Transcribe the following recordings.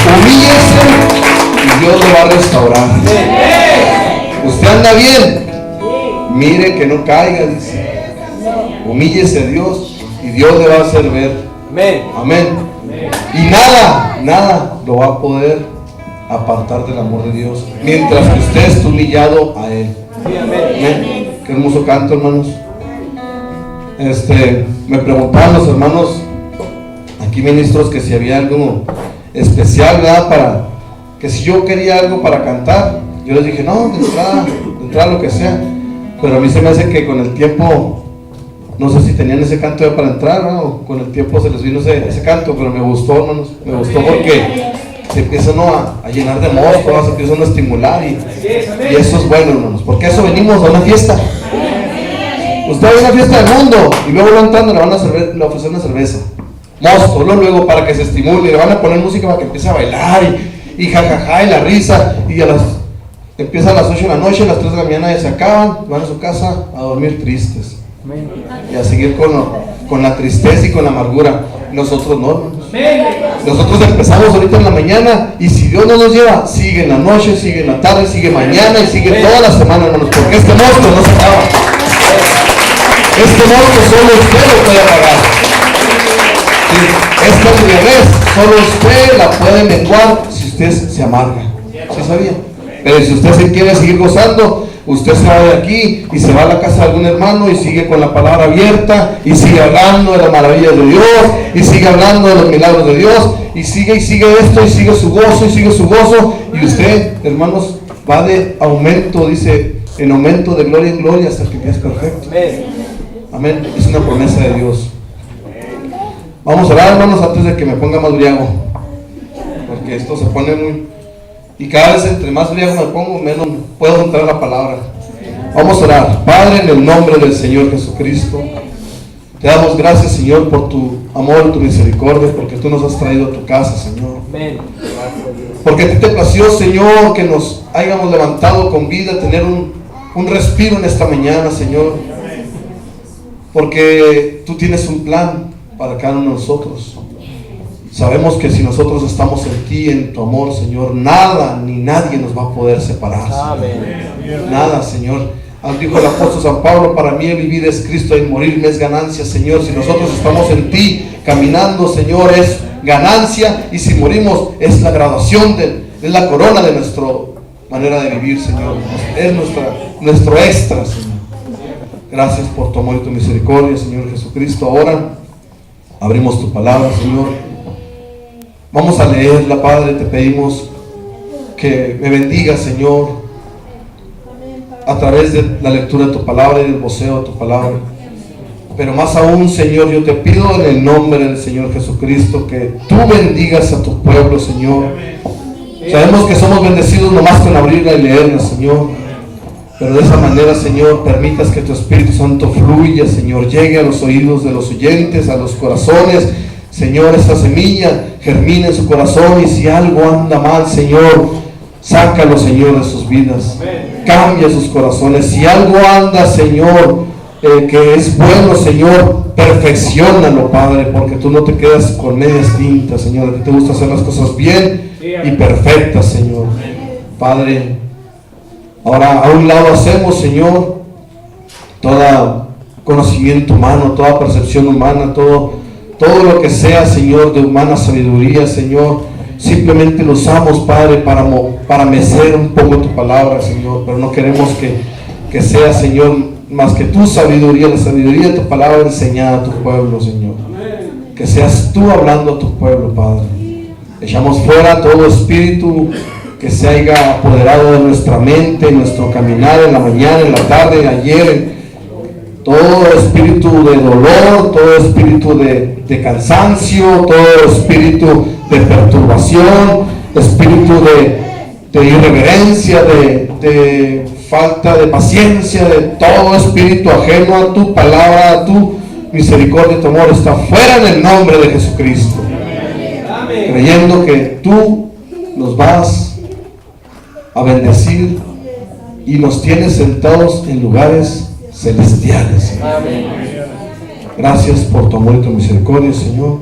Humíllese y Dios lo va a restaurar. Usted anda bien, mire que no caiga, dice. Humíllese a Dios y Dios le va a hacer ver. Amén. Y nada lo va a poder apartar del amor de Dios mientras que usted esté humillado a Él. Amén. Qué hermoso canto, hermanos. Me preguntaban los hermanos aquí ministros que si había algo especial, ¿verdad? Para que si yo quería algo para cantar, yo les dije no, de entrada lo que sea, pero a mí se me hace que con el tiempo, no sé si tenían ese canto ya para entrar, ¿no? O con el tiempo se les vino ese canto, pero me gustó, hermanos, me gustó porque se empieza uno a llenar de músculo, se empieza uno a estimular y eso es bueno, hermanos, porque eso venimos a una fiesta. Usted va a una fiesta del mundo y luego va entrando le van a ofrecer una cerveza, mosto, luego para que se estimule, le van a poner música para que empiece a bailar y jajaja y la risa, y empieza a las 8 de la noche, a las 3 de la mañana ya se acaban, van a su casa a dormir tristes y a seguir con la tristeza y con la amargura. Nosotros no, nosotros empezamos ahorita en la mañana y si Dios no nos lleva, sigue en la noche, sigue en la tarde, sigue mañana y sigue toda la semana, hermanos, porque este monstruo no se acaba. Este monstruo solo usted lo puede apagar. Esta embriaguez solo usted la puede menguar si usted se amarga. ¿Sí sabía? Pero si usted se quiere seguir gozando, usted se va de aquí y se va a la casa de algún hermano y sigue con la palabra abierta y sigue hablando de las maravillas de Dios y sigue hablando de los milagros de Dios y sigue esto y sigue su gozo y usted, hermanos, va de aumento, dice, en aumento de gloria en gloria hasta que es perfecto. Amén. Es una promesa de Dios. Vamos a orar, hermanos, antes de que me ponga más briago, porque esto se pone muy... Y cada vez entre más briago me pongo, menos puedo entrar la palabra. Vamos a orar. Padre, en el nombre del Señor Jesucristo, te damos gracias, Señor, por tu amor y tu misericordia, porque tú nos has traído a tu casa, Señor. Porque a ti te plació, Señor, que nos hayamos levantado con vida, tener un respiro en esta mañana, Señor. Porque tú tienes un plan para cada uno de nosotros. Sabemos que si nosotros estamos en ti, en tu amor, Señor, nada ni nadie nos va a poder separar. Nada, Señor. Dijo el apóstol San Pablo, para mí el vivir es Cristo y morir me es ganancia, Señor. Si nosotros estamos en ti, caminando, Señor, es ganancia, y si morimos es la graduación, es la corona de nuestra manera de vivir, Señor. Es nuestro extra, Señor. Gracias por tu amor y tu misericordia, Señor Jesucristo. Ahora abrimos tu palabra, Señor. Vamos a leerla, Padre. Te pedimos que me bendigas, Señor, a través de la lectura de tu palabra y del voceo de tu palabra. Pero más aún, Señor, yo te pido en el nombre del Señor Jesucristo que tú bendigas a tu pueblo, Señor. Sabemos que somos bendecidos nomás con abrirla y leerla, Señor. Pero de esa manera, Señor, permitas que tu Espíritu Santo fluya, Señor, llegue a los oídos de los oyentes, a los corazones. Señor, esta semilla germina en su corazón, y si algo anda mal, Señor, sácalo, Señor, de sus vidas. Cambia sus corazones. Si algo anda, Señor, que es bueno, Señor, perfecciónalo, Padre, porque tú no te quedas con medias tintas, Señor. A ti te gusta hacer las cosas bien y perfectas, Señor. Padre, ahora a un lado hacemos, Señor, todo conocimiento humano, toda percepción humana, todo lo que sea, Señor, de humana sabiduría, Señor, simplemente lo usamos, Padre, para mecer un poco tu palabra, Señor. Pero no queremos que sea, Señor, más que tu sabiduría, la sabiduría de tu palabra enseñada a tu pueblo, Señor. Que seas tú hablando a tu pueblo, Padre. Echamos fuera todo espíritu que se haya apoderado de nuestra mente, en nuestro caminar, en la mañana, en la tarde, ayer, todo espíritu de dolor, todo espíritu de cansancio, todo espíritu de perturbación, espíritu de irreverencia, de falta de paciencia, de todo espíritu ajeno a tu palabra, a tu misericordia y tu amor, está fuera en el nombre de Jesucristo. Amén. Creyendo que tú nos vas a bendecir y nos tienes sentados en lugares celestiales. Amén. Gracias por tu amor y tu misericordia, Señor.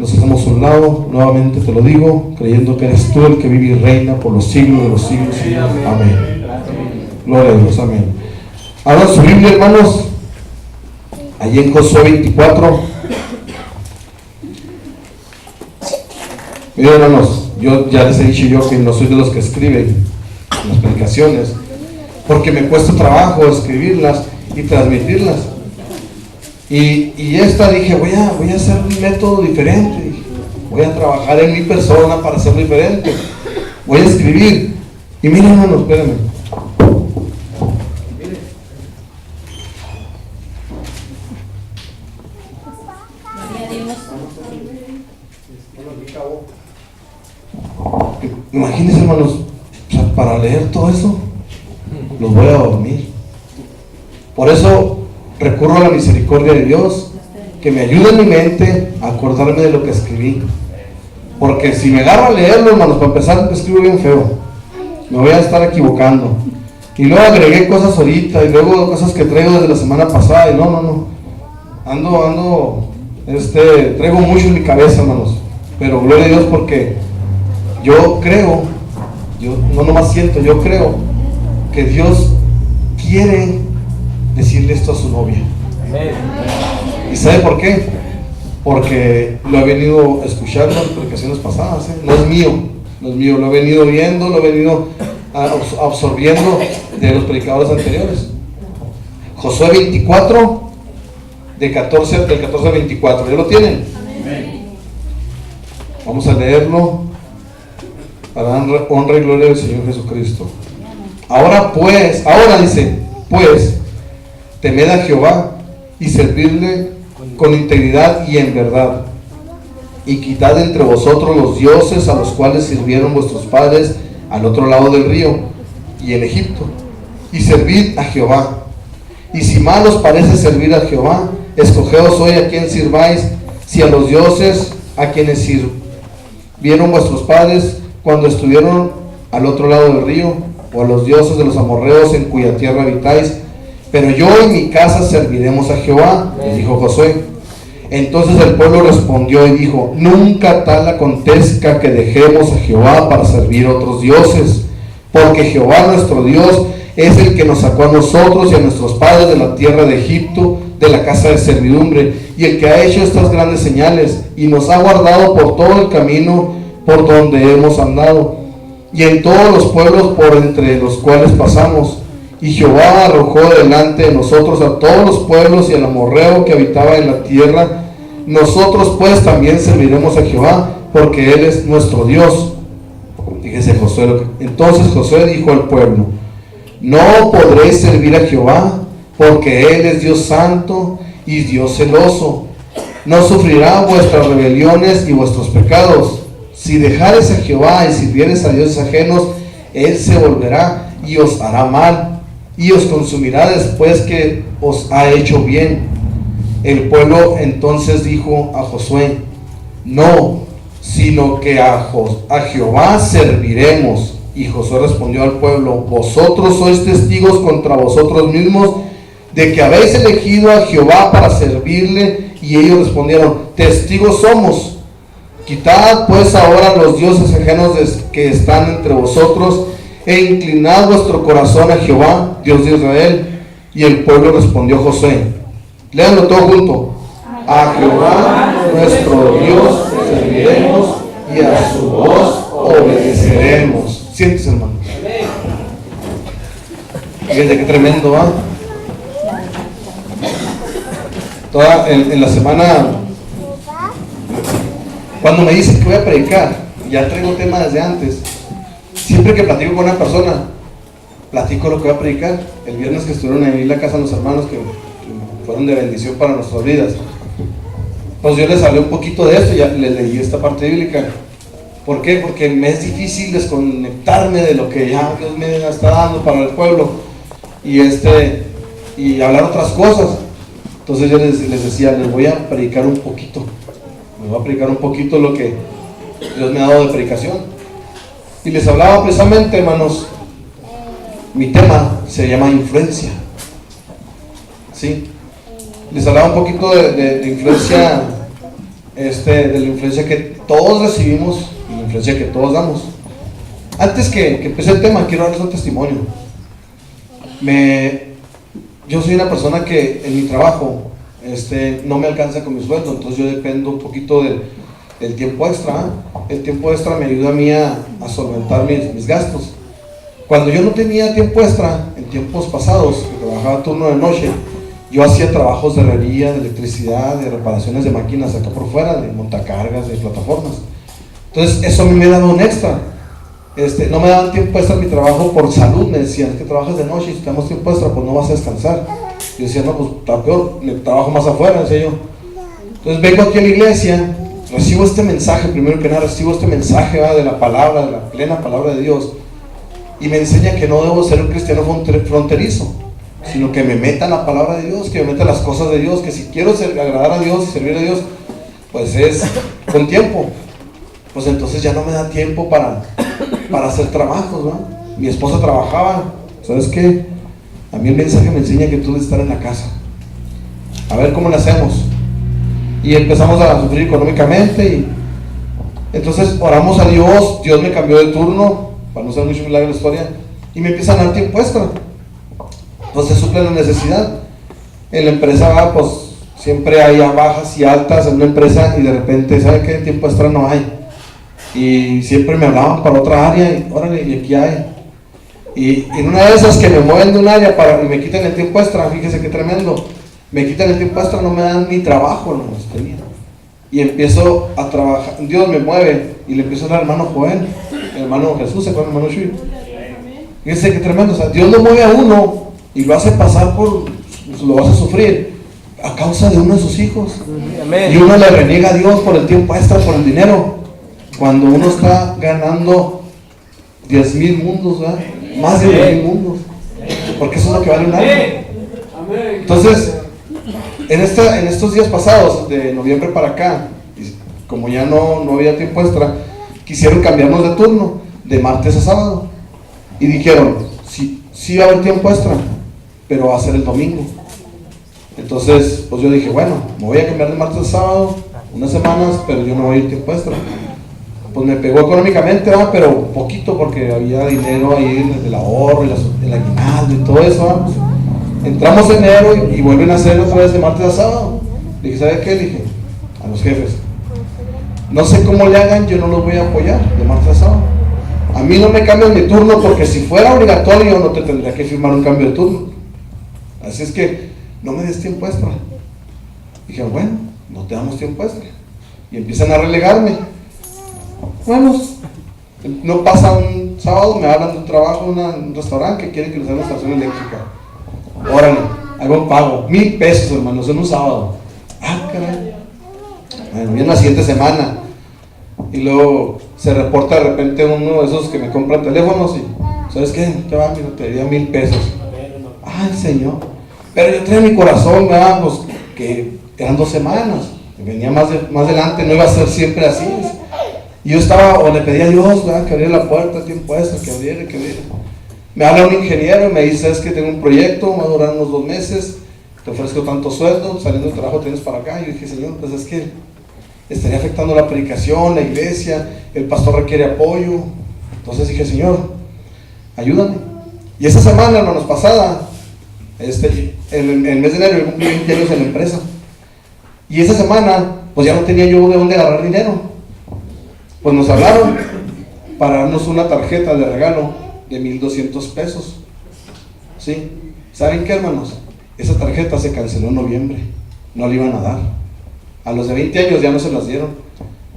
nos hacemos a un lado, nuevamente te lo digo, creyendo que eres tú el que vive y reina por los siglos de los siglos. Amén. Gloria a Dios, amén. Abran su Biblia, hermanos, allí en Josué 24. Miren, hermanos, yo ya les he dicho yo que no soy de los que escriben las predicaciones, porque me cuesta trabajo escribirlas y transmitirlas. Y esta dije, voy a hacer un método diferente, voy a trabajar en mi persona para hacerlo diferente, voy a escribir. Y miren, hermanos, espérenme. Imagínense, hermanos, o sea, para leer todo eso los voy a dormir. Por eso recurro a la misericordia de Dios, que me ayude en mi mente a acordarme de lo que escribí. Porque si me agarro a leerlo, hermanos, para empezar, escribo bien feo, me voy a estar equivocando. Y luego agregué cosas ahorita, y luego cosas que traigo desde la semana pasada, y no. Traigo mucho en mi cabeza, hermanos. Pero gloria a Dios, porque yo creo, yo no nomás siento, yo creo que Dios quiere decirle esto a su novia. ¿Y sabe por qué? Porque lo he venido escuchando en predicaciones pasadas, no es mío, lo he venido viendo, lo he venido absorbiendo de los predicadores anteriores. Josué 24, del 14 al 24, ¿ya lo tienen? Vamos a leerlo para dar honra y gloria al Señor Jesucristo. Ahora dice, pues, temed a Jehová y servidle con integridad y en verdad, y quitad entre vosotros los dioses a los cuales sirvieron vuestros padres al otro lado del río y en Egipto, y servid a Jehová. Y si mal os parece servir a Jehová, escogeos hoy a quien sirváis, si a los dioses a quienes sirvieron vuestros padres cuando estuvieron al otro lado del río, o a los dioses de los amorreos en cuya tierra habitáis. Pero yo y mi casa serviremos a Jehová, les dijo Josué. Entonces el pueblo respondió y dijo, nunca tal acontezca que dejemos a Jehová para servir a otros dioses, porque Jehová nuestro Dios es el que nos sacó a nosotros y a nuestros padres de la tierra de Egipto, de la casa de servidumbre, y el que ha hecho estas grandes señales, y nos ha guardado por todo el camino por donde hemos andado, y en todos los pueblos por entre los cuales pasamos. Y Jehová arrojó delante de nosotros a todos los pueblos y al amorreo que habitaba en la tierra. Nosotros pues también serviremos a Jehová, porque Él es nuestro Dios. Fíjese Josué. Entonces Josué dijo al pueblo, no podréis servir a Jehová, porque Él es Dios santo y Dios celoso. No sufrirá vuestras rebeliones y vuestros pecados. Si dejares a Jehová y sirvieres a dioses ajenos, Él se volverá y os hará mal, y os consumirá después que os ha hecho bien. El pueblo entonces dijo a Josué, no, sino que a Jehová serviremos. Y Josué respondió al pueblo, vosotros sois testigos contra vosotros mismos de que habéis elegido a Jehová para servirle. Y ellos respondieron, testigos somos. Quitad pues ahora los dioses ajenos que están entre vosotros, e inclinad vuestro corazón a Jehová, Dios de Israel. Y el pueblo respondió a Josué, léanlo todo junto, a Jehová nuestro Dios serviremos y a su voz obedeceremos. Siéntese, hermano. Fíjense qué tremendo, ¿va? Toda en la semana, cuando me dicen que voy a predicar, ya traigo tema desde antes. Siempre que platico con una persona, platico lo que voy a predicar. El viernes que estuvieron ahí en la casa de los hermanos que fueron de bendición para nuestras vidas, pues yo les hablé un poquito de esto, ya les leí esta parte bíblica. ¿Por qué? Porque me es difícil desconectarme de lo que ya Dios me está dando para el pueblo y hablar otras cosas. Entonces yo les decía, les voy a predicar un poquito, lo que Dios me ha dado de predicación. Y les hablaba precisamente, hermanos, mi tema se llama influencia. ¿Sí? Les hablaba un poquito de influencia de la influencia que todos recibimos y la influencia que todos damos. Antes que empiece el tema, quiero darles un testimonio. Yo soy una persona que en mi trabajo no me alcanza con mi sueldo, entonces yo dependo un poquito del tiempo extra. El tiempo extra me ayuda a mí a solventar mis gastos. Cuando yo no tenía tiempo extra, en tiempos pasados, que trabajaba turno de noche, yo hacía trabajos de herrería, de electricidad, de reparaciones de máquinas acá por fuera, de montacargas, de plataformas. Entonces eso a mí me daba un extra. No me daban tiempo extra en mi trabajo por salud. Me decían, es que trabajas de noche y si te damos tiempo extra, pues no vas a descansar. Yo decía, no, pues está peor, me trabajo más afuera, decía yo. Entonces vengo aquí a la iglesia, recibo este mensaje, primero que nada recibo este mensaje de la palabra, de la plena palabra de Dios, y me enseña que no debo ser un cristiano fronterizo, sino que me meta en la palabra de Dios, que me meta en las cosas de Dios, que si quiero agradar a Dios y servir a Dios, pues es con tiempo. Pues entonces ya no me da tiempo para hacer trabajos, ¿no? Mi esposa trabajaba, ¿sabes qué? A mí el mensaje me enseña que tú debes estar en la casa. A ver cómo le hacemos. Y empezamos a sufrir económicamente y entonces oramos a Dios. Dios me cambió de turno, para no ser mucho larga la historia, y me empiezan a dar tiempo extra. Entonces suple la necesidad. En la empresa, pues siempre hay bajas y altas en una empresa y de repente, ¿sabe qué? Tiempo extra no hay. Y siempre me hablaban para otra área y órale, y aquí hay. Y en una de esas que me mueven de un área y me quitan el tiempo extra, fíjese qué tremendo, me quitan el tiempo extra, no me dan ni trabajo, no tenía. Y empiezo a trabajar, Dios me mueve y le empiezo a dar al hermano Joel, el hermano Jesús, el hermano Shui. Fíjese qué tremendo, o sea, Dios lo mueve a uno y lo hace pasar lo hace sufrir a causa de uno de sus hijos. Y uno le reniega a Dios por el tiempo extra, por el dinero, cuando uno está ganando 10,000 mundos, ¿verdad? Más de 10,000 mundos, porque eso es lo que vale un año. Entonces, en estos días pasados, de noviembre para acá, como ya no había tiempo extra, quisieron cambiarnos de turno, de martes a sábado, y dijeron, sí va a haber tiempo extra, pero va a ser el domingo. Entonces, pues yo dije, bueno, me voy a cambiar de martes a sábado, unas semanas, pero yo no voy a ir tiempo extra. Pues me pegó económicamente, pero poquito, porque había dinero ahí del ahorro, el aguinaldo y todo eso. Pues, entramos en enero y vuelven a hacer otra vez de martes a sábado. Le dije, ¿sabe qué? Le dije a los jefes, no sé cómo le hagan, yo no los voy a apoyar de martes a sábado. A mí no me cambian mi turno, porque si fuera obligatorio no te tendría que firmar un cambio de turno. Así es que no me des tiempo extra. Dije, bueno, no te damos tiempo extra. Y empiezan a relegarme. Bueno, no pasa un sábado, me hablan de un trabajo, un restaurante que quieren que les haga una estación eléctrica. Órale, hago un pago, 1,000 pesos, hermanos, en un sábado. Ah, caray. Bueno, viene la siguiente semana y luego se reporta de repente uno de esos que me compran teléfonos y, ¿sabes qué? Te va, mira, te daría 1,000 pesos. Ay, Señor. Pero yo traía en mi corazón, ¿verdad? Pues que eran 2 semanas, venía más adelante, no iba a ser siempre así. Y yo estaba, o le pedía a Dios, ¿verdad? Que abriera la puerta, tiempo extra, que abriera. Me habla un ingeniero y me dice, ¿sabes que tengo un proyecto? Va a durar unos 2 meses, te ofrezco tanto sueldo, saliendo del trabajo tienes para acá. Y yo dije, Señor, pues es que estaría afectando la predicación, la iglesia, el pastor requiere apoyo. Entonces dije, Señor, ayúdame. Y esa semana, hermanos, pasada, el mes de enero yo cumplí 20 años en la empresa. Y esa semana, pues ya no tenía yo de dónde agarrar dinero. Pues nos hablaron para darnos una tarjeta de regalo de 1,200 pesos. ¿Sí? ¿Saben qué, hermanos? Esa tarjeta se canceló en noviembre, no le iban a dar. A los de 20 años ya no se las dieron.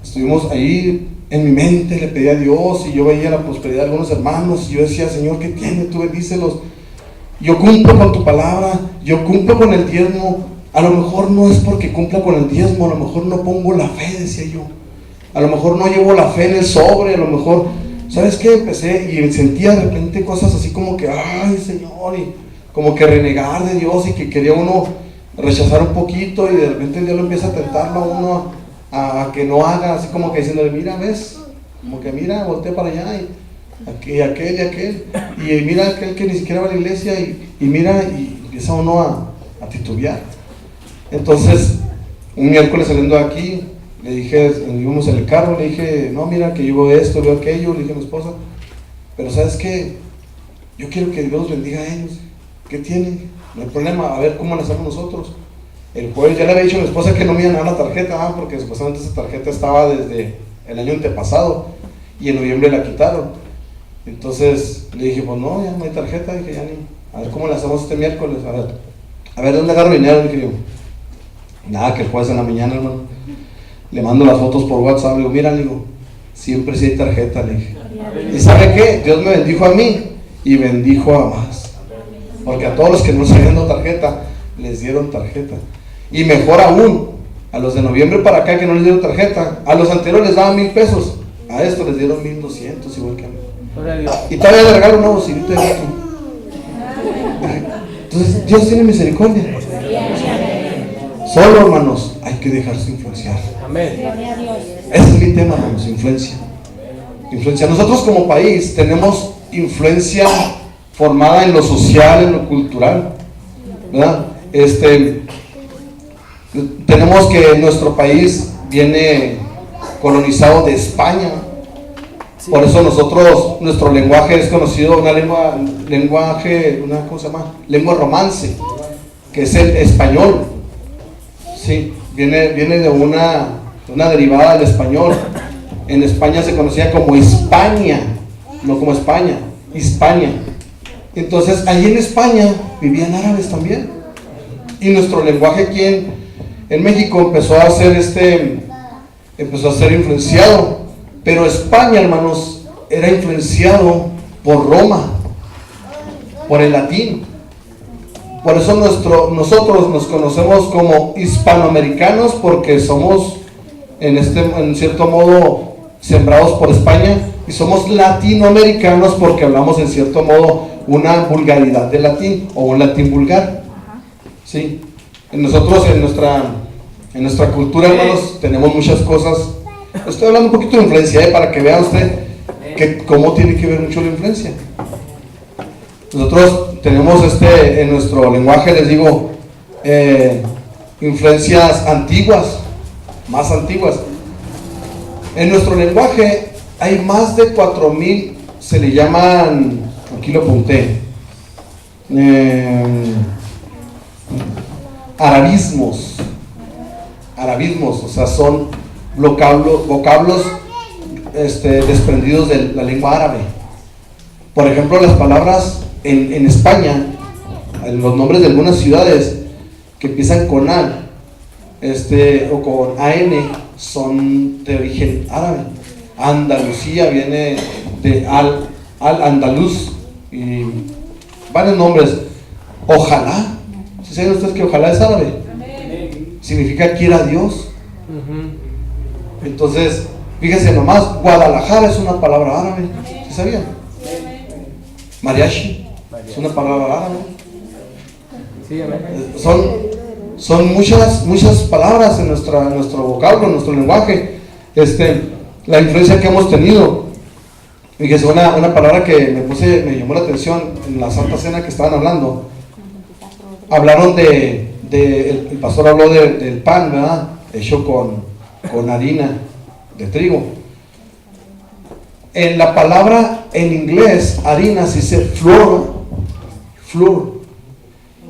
Estuvimos ahí, en mi mente le pedí a Dios y yo veía la prosperidad de algunos hermanos y yo decía, Señor, ¿qué tiene? Tú bendícelos. Yo cumplo con tu palabra, yo cumplo con el diezmo. A lo mejor no es porque cumpla con el diezmo, a lo mejor no pongo la fe, decía yo. A lo mejor no llevo la fe en el sobre, a lo mejor, ¿sabes qué? Empecé y sentía de repente cosas así como que, ay, Señor, y como que renegar de Dios y que quería uno rechazar un poquito y de repente Dios lo empieza a tentarlo a uno a que no haga, así como que diciéndole, mira, ves, como que mira, voltea para allá y aquel, y mira aquel que ni siquiera va a la iglesia y mira, y empieza uno a titubear. Entonces, un miércoles saliendo de aquí, Le dije, íbamos en el carro, le dije, no, mira que yo veo esto, veo aquello, le dije a mi esposa, pero ¿sabes qué? Yo quiero que Dios bendiga a ellos. ¿Qué tienen? No hay problema, a ver cómo le hacemos nosotros. El jueves ya le había dicho a mi esposa que no me iban a dar la tarjeta, porque supuestamente esa tarjeta estaba desde el año antepasado y en noviembre la quitaron. Entonces le dije, pues no, ya no hay tarjeta, dije, ya ni, a ver cómo le hacemos este miércoles, a ver dónde agarro dinero, dije yo. Nada, que el jueves en la mañana, hermano, le mando las fotos por WhatsApp, le digo, mira, le digo, siempre sí hay tarjeta, le dije. ¿Y sabe qué? Dios me bendijo a mí y bendijo a más, porque a todos los que no se habían dado tarjeta, les dieron tarjeta. Y mejor aún, a los de noviembre para acá que no les dieron tarjeta, a los anteriores les daban 1,000 pesos, a estos les dieron 1,200, igual que a mí. Y todavía le regalo un nuevo cinito de gato. Entonces Dios tiene misericordia. Solo, hermanos, hay que dejarse influenciar. Ese es mi tema, hermanos, influencia. Nosotros como país tenemos influencia formada en lo social, en lo cultural, ¿verdad? Tenemos que nuestro país viene colonizado de España. Por eso nuestro lenguaje es conocido, lengua romance, que es el español. Sí, viene de una derivada del español. En España se conocía como Hispania, no como España, Hispania. Entonces, allí en España vivían árabes también. Y nuestro lenguaje aquí en México empezó a ser influenciado. Pero España, hermanos, era influenciado por Roma, por el latín. Por eso nosotros nos conocemos como hispanoamericanos, porque somos en cierto modo sembrados por España, y somos latinoamericanos porque hablamos en cierto modo una vulgaridad de latín o un latín vulgar. ¿Sí? Nosotros en nuestra cultura, hermanos, tenemos muchas cosas. Estoy hablando un poquito de influencia, para que vea usted cómo tiene que ver mucho la influencia. Nosotros tenemos en nuestro lenguaje, les digo, influencias antiguas, más antiguas. En nuestro lenguaje hay más de 4,000, se le llaman, aquí lo apunté, arabismos, o sea, son vocablos desprendidos de la lengua árabe. Por ejemplo, las palabras en España, los nombres de algunas ciudades que empiezan con A, o con AN, son de origen árabe. Andalucía viene de al-Andaluz, y varios nombres. Ojalá, ¿sí saben ustedes que ojalá es árabe? Significa quiera Dios. Entonces, fíjense nomás, Guadalajara es una palabra árabe, ¿sí sabían? Mariachi es una palabra árabe. Son muchas palabras en nuestro vocablo, en nuestro lenguaje. La influencia que hemos tenido. Fíjense, una palabra que me llamó la atención en la Santa Cena que estaban hablando. Hablaron el pastor habló del pan, ¿verdad? Hecho con harina de trigo. En la palabra en inglés, harina, se dice flour.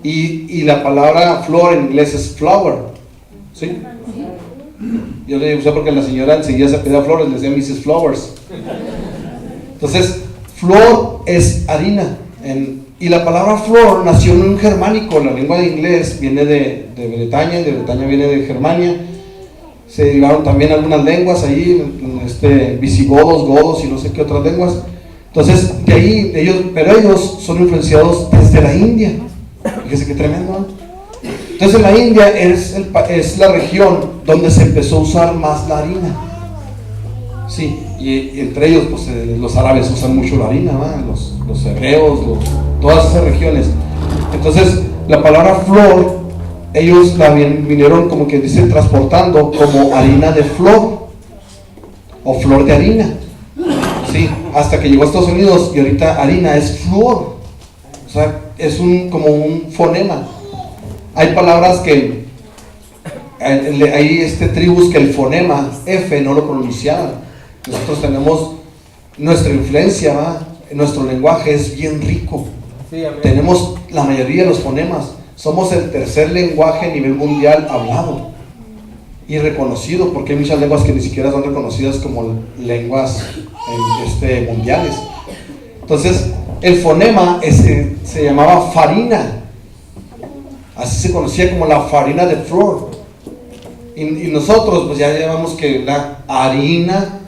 Y la palabra flor en inglés es flower. ¿Sí? Yo le usé porque la señora enseguida se pedía flores, le decía Mrs. Flowers. Entonces, flor es harina. Y la palabra flor nació en un germánico. La lengua de inglés viene de Bretaña, y de Bretaña viene de Germania. Se derivaron también algunas lenguas ahí, visigodos, godos y no sé qué otras lenguas. Entonces, de ahí, ellos son influenciados desde la India. Fíjense qué tremendo, ¿no? Entonces, la India es la región donde se empezó a usar más la harina. Sí, y entre ellos, pues los árabes usan mucho la harina, ¿no? Los hebreos, todas esas regiones. Entonces, la palabra flor, ellos la vinieron, como que dice, transportando como harina de flor o flor de harina. Sí, hasta que llegó a Estados Unidos, y ahorita harina es flor. O sea, es como un fonema. Hay palabras que Hay tribus que el fonema F no lo pronunciaban. Nosotros tenemos nuestra influencia, ¿va? Nuestro lenguaje es bien rico. Sí, tenemos la mayoría de los fonemas. Somos el tercer lenguaje a nivel mundial hablado y reconocido, porque hay muchas lenguas que ni siquiera son reconocidas como lenguas mundiales. Entonces, el fonema se llamaba farina. Así se conocía como la farina de flor. Y nosotros pues ya llamamos que la harina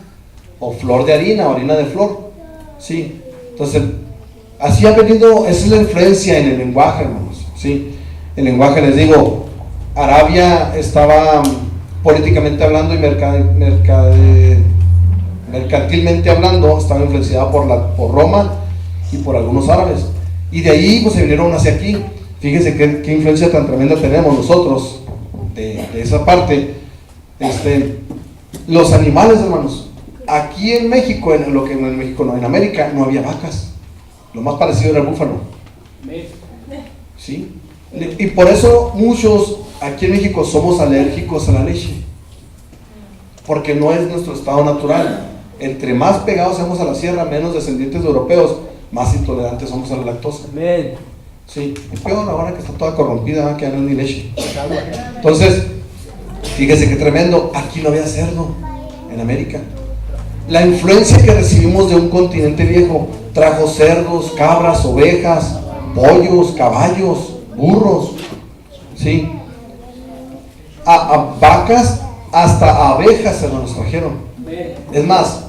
o flor de harina o harina de flor. Sí. Entonces, así ha venido, esa es la influencia en el lenguaje, hermanos. Sí. El lenguaje, les digo, Arabia estaba políticamente hablando y mercantilmente hablando, estaba influenciada por Roma y por algunos árabes. Y de ahí pues se vinieron hacia aquí. Fíjense qué influencia tan tremenda tenemos nosotros de esa parte. Los animales, hermanos. Aquí en México, en América no había vacas. Lo más parecido era el búfalo. ¿Sí? Y por eso muchos aquí en México somos alérgicos a la leche, porque no es nuestro estado natural. Entre más pegados seamos a la sierra, menos descendientes de europeos, más intolerantes somos a la lactosa. Sí, y peor ahora que está toda corrompida, que ya no es ni leche. Entonces, fíjese qué tremendo, aquí no había cerdo en América. La influencia que recibimos de un continente viejo trajo cerdos, cabras, ovejas, pollos, caballos, burros, ¿sí? A vacas, hasta abejas se nos trajeron. Es más,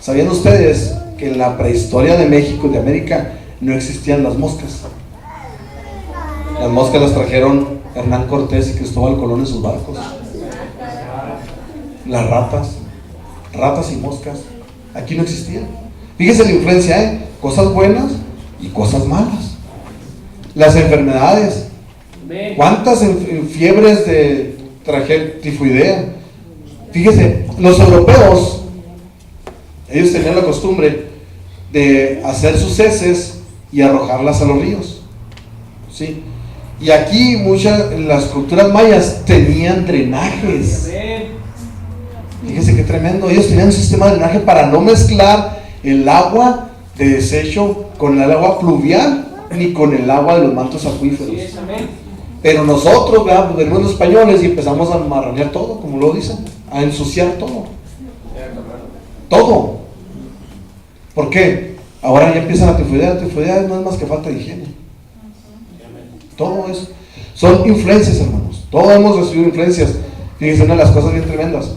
¿sabían ustedes que en la prehistoria de México y de América no existían las moscas? Las moscas las trajeron Hernán Cortés y Cristóbal Colón en sus barcos. Las ratas y moscas, aquí no existían. Fíjese la influencia, cosas buenas y cosas malas. Las enfermedades, cuántas fiebres de tifoidea. Fíjese, los europeos, ellos tenían la costumbre de hacer sus heces y arrojarlas a los ríos, ¿sí? Y aquí las culturas mayas tenían drenajes. Fíjense qué tremendo. Ellos tenían un sistema de drenaje para no mezclar el agua de desecho con el agua pluvial ni con el agua de los mantos acuíferos. Pero nosotros, ¿verdad? Venimos los españoles y empezamos a marronear todo, como lo dicen, a ensuciar todo. Todo. ¿Por qué? Ahora ya empieza la tifoidea. La tifoidea no es más que falta de higiene. Todo eso son influencias, hermanos. Todos hemos recibido influencias. Fíjense, una de las cosas bien tremendas.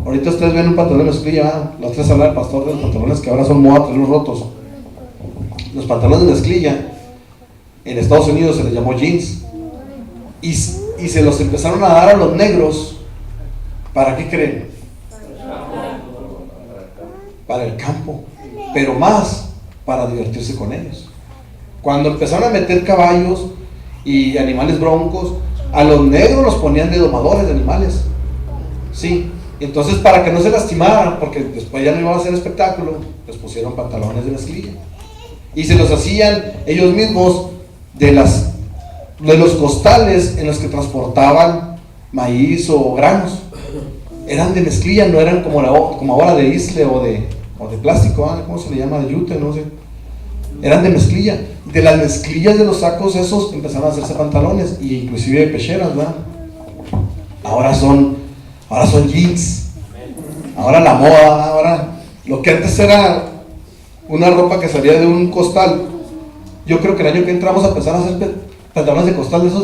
Ahorita ustedes ven un pantalón de mezclilla. La otra vez hablaba el pastor de los pantalones que ahora son moda, los rotos. Los pantalones de mezclilla en Estados Unidos se les llamó jeans. Y se los empezaron a dar a los negros. ¿Para qué creen? Para el campo. Pero más para divertirse con ellos. Cuando empezaron a meter caballos y animales broncos, a los negros los ponían de domadores de animales. Sí. Entonces, para que no se lastimaran, porque después ya no iban a hacer espectáculo, les pusieron pantalones de mezclilla. Y se los hacían ellos mismos de los costales en los que transportaban maíz o granos. Eran de mezclilla, no eran como ahora de isle o de plástico, ¿cómo se le llama? De yute, no sé. Eran de mezclilla. De las mezclillas de los sacos esos empezaron a hacerse pantalones, y inclusive pecheras, ¿verdad? Ahora son jeans. Ahora la moda, ahora lo que antes era una ropa que salía de un costal. Yo creo que el año que entramos a empezar a hacer pantalones de costal de esos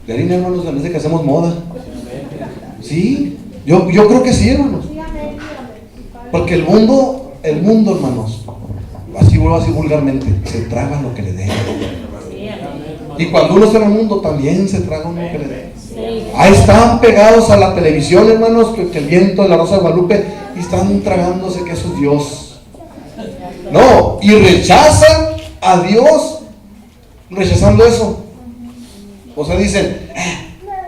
de harina, hermanos, en vez de que hacemos moda. Sí, yo creo que sí, hermanos. Porque el mundo, hermanos, así vulgarmente, se traga lo que le den. Y cuando uno está en el mundo, también se traga lo que le den. Ahí están pegados a la televisión, hermanos, que el viento de la Rosa de Guadalupe, y están tragándose que eso es Dios. No, y rechazan a Dios, rechazando eso. O sea, dicen,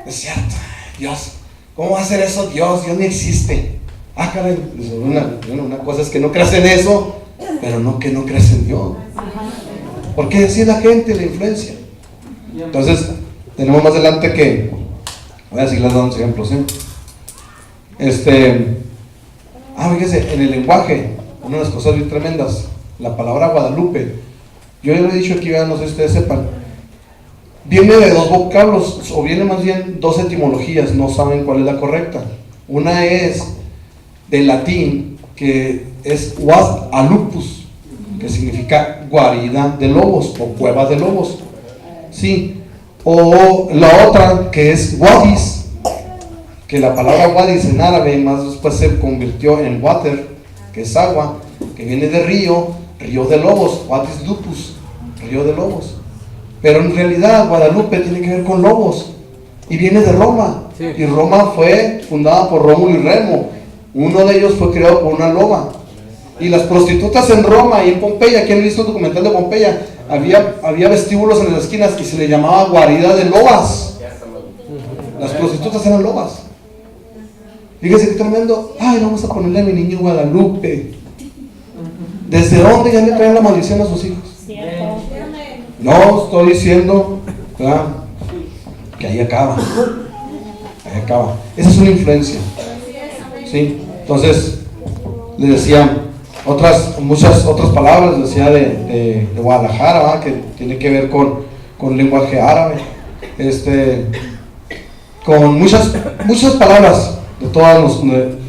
es cierto, Dios, ¿cómo va a hacer eso Dios? Dios ni existe. Ah, caray, una cosa es que no creas en eso, pero no que no creas en Dios. Porque así es la gente, la influencia. Entonces, tenemos más adelante que Voy a seguir dando ejemplos, fíjese, en el lenguaje, una de las cosas bien tremendas, la palabra Guadalupe, yo ya lo he dicho aquí, no sé si ustedes sepan, viene de dos vocablos, o viene más bien dos etimologías, no saben cuál es la correcta. Una es del latín, que es Guadalupus, que significa guarida de lobos o cueva de lobos, sí. O la otra, que es Wadis, que la palabra Wadis en árabe más después se convirtió en water, que es agua, que viene de río de lobos, Wadis lupus, río de lobos. Pero en realidad Guadalupe tiene que ver con lobos y viene de Roma, sí. Y Roma fue fundada por Rómulo y Remo. Uno de ellos fue creado por una loba. Y las prostitutas en Roma y en Pompeya, ¿quién ha visto el documental de Pompeya? Había vestíbulos en las esquinas y se le llamaba guarida de lobas. Las prostitutas eran lobas. Fíjese qué tremendo. Ay, vamos a ponerle a mi niño Guadalupe. ¿Desde dónde ya le traen la maldición a sus hijos? No estoy diciendo, ¿verdad?, que ahí acaba. Ahí acaba. Esa es una influencia, ¿sí? Entonces, le decía muchas otras palabras, decía de Guadalajara, ¿verdad?, que tiene que ver con lenguaje árabe, con muchas palabras de todas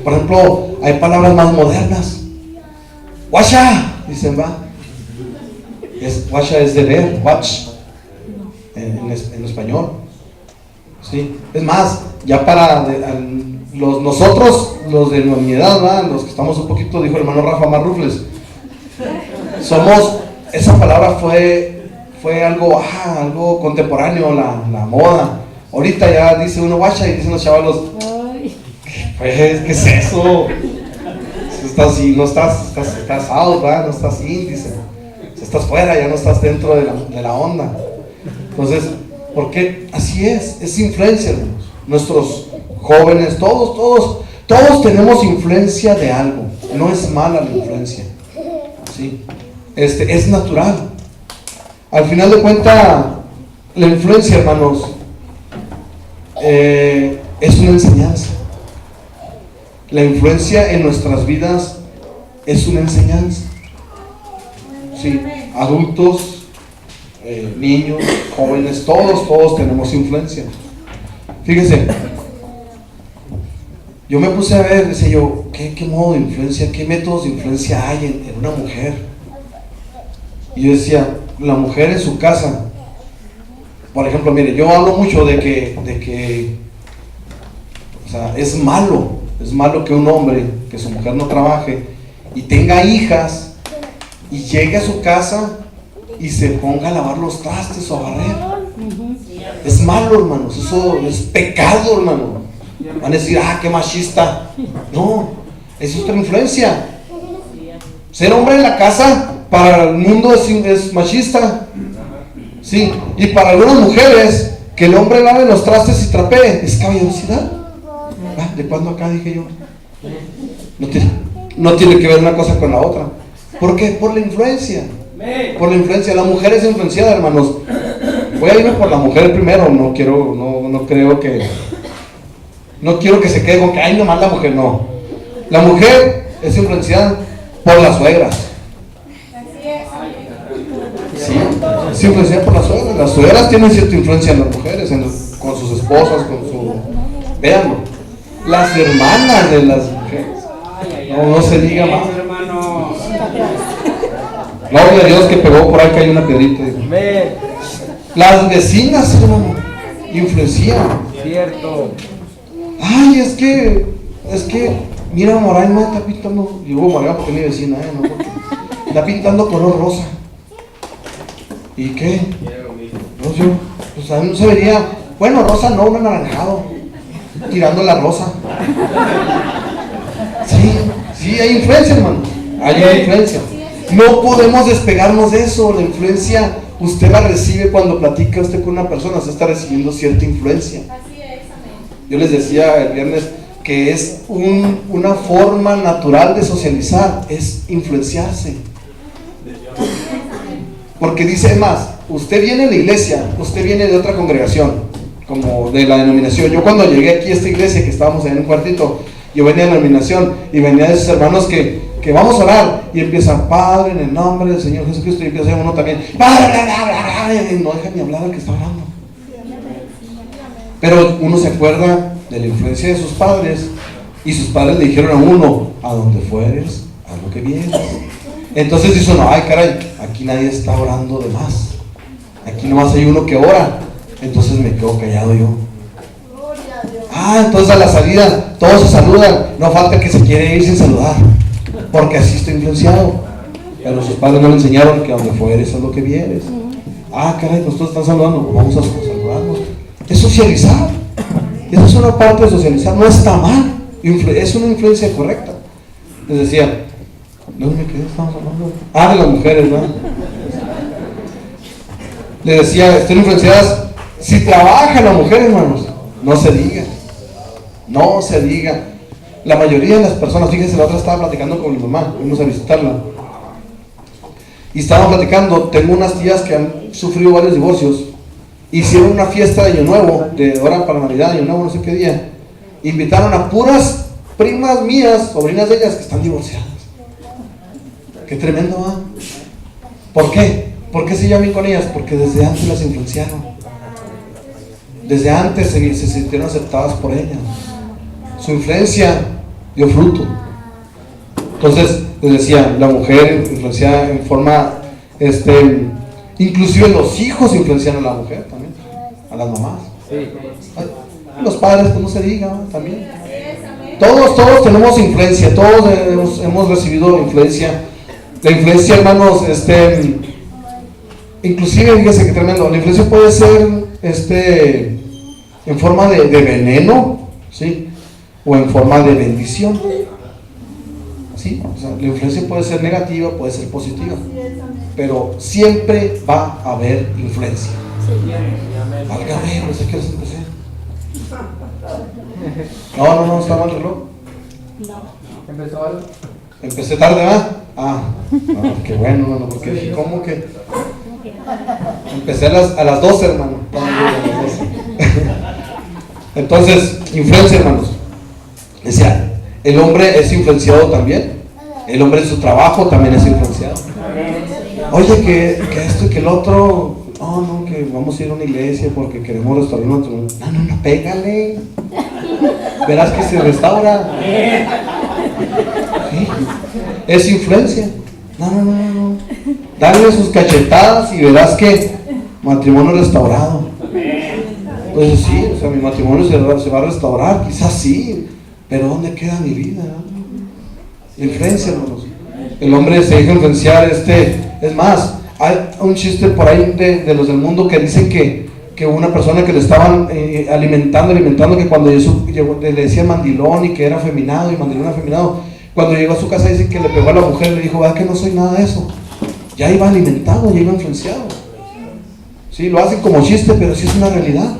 por ejemplo, hay palabras más modernas. Washa, dicen, va. Washa es de ver, watch, en español, ¿sí? Es más, ya para nosotros, los de mi edad, ¿verdad?, los que estamos un poquito, dijo el hermano Rafa Marrufles, esa palabra fue algo contemporáneo, la moda. Ahorita ya dice uno Washa y dicen los chavalos, pues, ¿qué es eso? Estás así, no estás out, ¿verdad? No estás in, dicen. Estás fuera, ya no estás dentro de la onda. Entonces, porque así es influencia, hermanos. Nuestros jóvenes, todos tenemos influencia de algo. No es mala la influencia, ¿sí? Es natural. Al final de cuentas, la influencia, hermanos, es una enseñanza. La influencia en nuestras vidas es una enseñanza. Sí, adultos, niños, jóvenes, todos tenemos influencia. Fíjese, yo me puse a ver, decía yo, ¿qué modo de influencia, qué métodos de influencia hay en una mujer? Y yo decía, la mujer en su casa, por ejemplo, mire, yo hablo mucho de que o sea, es malo que un hombre, que su mujer no trabaje y tenga hijas y llegue a su casa y se ponga a lavar los trastes o a barrer. Es malo, hermanos, eso es pecado, hermano. Van a decir, qué machista. No, es otra influencia. Ser hombre en la casa para el mundo es machista, sí. Y para algunas mujeres, que el hombre lave los trastes y trapee es caballerosidad. ¿De cuándo acá dije yo? No tiene que ver una cosa con la otra. ¿Por qué? Por la influencia. Por la influencia. La mujer es influenciada, hermanos. Voy a irme por la mujer primero. No quiero que se quede con que ay, nomás la mujer. No. La mujer es influenciada por las suegras. Sí, es influenciada por las suegras. Las suegras tienen cierta influencia en las mujeres, con sus esposas, véanlo. Las hermanas de las mujeres. No se diga más. Gloria a Dios que pegó por ahí que hay una piedrita. Las vecinas, hermano, influencian. Cierto. Ay, es que mira, Moraima está pintando. Yo voy a Moraima porque es mi vecina, no, porque está pintando color rosa. ¿Y qué? Pues a mí no se vería. Bueno, rosa no, un anaranjado. Tirando la rosa. Sí, hay influencia, hermano. Hay influencia. No podemos despegarnos de eso. La influencia, usted la recibe cuando platica usted con una persona, se está recibiendo cierta influencia. Así es, amén. Yo les decía el viernes que es una forma natural de socializar, es influenciarse. Porque dice más, usted viene a la iglesia, usted viene de otra congregación, como de la denominación. Yo cuando llegué aquí a esta iglesia, que estábamos en un cuartito, yo venía de la denominación y venía de esos hermanos que vamos a orar y empiezan, Padre, en el nombre del Señor Jesucristo, y empieza uno también, Padre, y no deja ni hablar al que está hablando. Pero uno se acuerda de la influencia de sus padres, y sus padres le dijeron a uno, a donde fueres, a lo que vienes. Entonces dice uno, ay caray, aquí nadie está orando de más, aquí nomás hay uno que ora. Entonces me quedo callado yo. Entonces a la salida todos se saludan, no falta que se quiere ir sin saludar, porque así está influenciado. Pero sus padres no le enseñaron que a donde fueres, a lo que vienes. Caray, pues todos están saludando, pues vamos a saludarnos. Es socializar. Esa es una parte de socializar, no está mal, es una influencia correcta. Les decía, ¿dónde me quedé? Estamos hablando de las mujeres, ¿no? Les decía, están influenciadas. Si trabaja la mujer, hermanos, no se diga. La mayoría de las personas, fíjense, la otra estaba platicando con mi mamá, fuimos a visitarla, y estábamos platicando, tengo unas tías que han sufrido varios divorcios, hicieron una fiesta de Año Nuevo, de hora para Navidad, Año Nuevo, no sé qué día, invitaron a puras primas mías, sobrinas de ellas, que están divorciadas. Qué tremendo, ¿ah? ¿Por qué? ¿Por qué se llaman con ellas? Porque desde antes las influenciaron. Desde antes se sintieron aceptadas por ellas. Su influencia dio fruto. Entonces, les decía, la mujer influenciada en forma, inclusive los hijos influencian a la mujer también, a las mamás. Los padres, pues no se diga, también. Todos tenemos influencia, todos hemos recibido influencia. La influencia, hermanos, inclusive, fíjense que tremendo, la influencia puede ser en forma de veneno, ¿sí? O en forma de bendición, ¿sí? O sea, la influencia puede ser negativa, puede ser positiva, pero siempre va a haber influencia. Válgame, no sé qué les empecé. No, está mal el reloj. Empecé tarde, ¿verdad? Qué bueno, hermano, porque dije, ¿cómo que? Empecé a las 12, hermano. Entonces, influencia, hermanos. Decía, el hombre es influenciado también. El hombre en su trabajo también es influenciado. Oye, que esto y que el otro, no, que vamos a ir a una iglesia porque queremos restaurar otro. No, pégale. Verás que se restaura. ¿Sí? Es influencia. No. Dale sus cachetadas y verás que matrimonio restaurado. Pues sí, o sea, mi matrimonio se va a restaurar, quizás sí, pero ¿dónde queda mi vida? Influencia, hermanos. El hombre se deja influenciar, es más, hay un chiste por ahí de los del mundo que dicen que una persona que le estaban alimentando, que cuando llegó, le decía mandilón y que era afeminado y mandilón afeminado, cuando llegó a su casa dicen que le pegó a la mujer, le dijo, que no soy nada de eso. Ya iba alimentado, ya iba influenciado. Sí, lo hacen como chiste, pero sí es una realidad.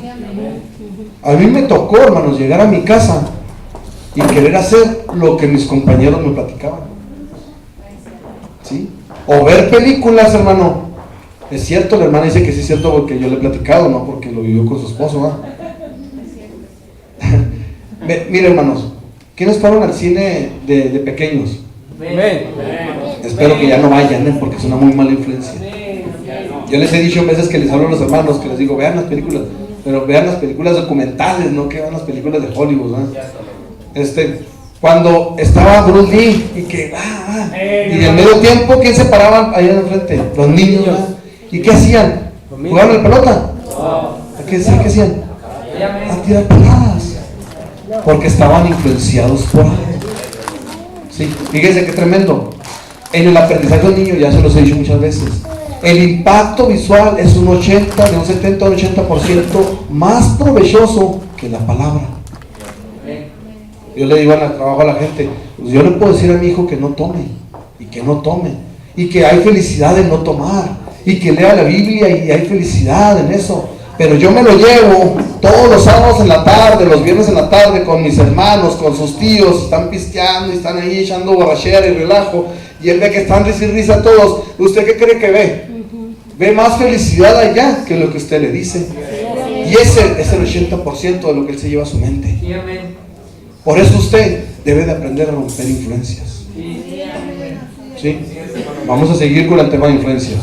A mí me tocó, hermanos, llegar a mi casa y querer hacer lo que mis compañeros me platicaban. ¿Sí? O ver películas, hermano. Es cierto, la hermana dice que sí es cierto porque yo le he platicado, no porque lo vivió con su esposo, Mire, hermanos, ¿quiénes fueron al cine de pequeños? Espero que ya no vayan, porque es una muy mala influencia. Yo les he dicho veces que les hablo a los hermanos, que les digo, vean las películas, pero vean las películas documentales, no que vean las películas de Hollywood, cuando estaba Bruce Lee y que y en medio tiempo, ¿quién se paraba ahí en el frente? Los niños, ¿y qué hacían? ¿Jugaban a la pelota? ¿Qué hacían? A tirar patadas, porque estaban influenciados por algo. Sí, fíjense qué tremendo. En el aprendizaje del niño, ya se los he dicho muchas veces, el impacto visual es de un 70 a un 80% más provechoso que la palabra. Yo le digo al trabajo a la gente, pues yo le puedo decir a mi hijo que no tome, y que hay felicidad en no tomar, y que lea la Biblia y hay felicidad en eso, pero yo me lo llevo todos los sábados en la tarde, los viernes en la tarde con mis hermanos, con sus tíos, están pisteando y están ahí echando borrachera y relajo, y él ve que están risa y risa todos. ¿Usted qué cree que ve? Ve más felicidad allá que lo que usted le dice. Y ese es el 80% de lo que él se lleva a su mente. Por eso usted debe de aprender a romper influencias. ¿Sí? Vamos a seguir con el tema de influencias.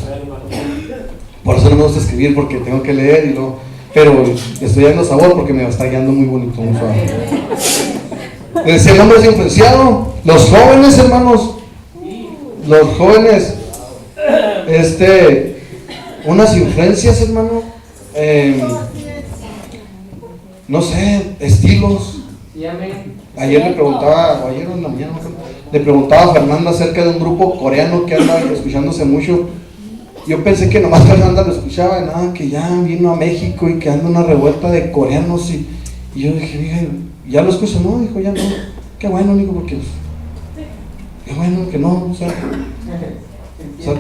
Por eso no me gusta escribir, porque tengo que leer y no. Pero estoy dando sabor porque me está guiando muy bonito, muy suave. Si el hombre es influenciado, los jóvenes, hermanos, los jóvenes, unas influencias, hermano, no sé, estilos. Ayer le preguntaba, o ayer en la mañana, le preguntaba a Fernanda acerca de un grupo coreano que anda escuchándose mucho. Yo pensé que nomás Fernanda lo escuchaba, y nada, que ya vino a México y que anda una revuelta de coreanos. Y yo dije, mija, ¿ya lo escucho? No, dijo, ya no. Qué bueno, digo, porque qué bueno que no, o sea,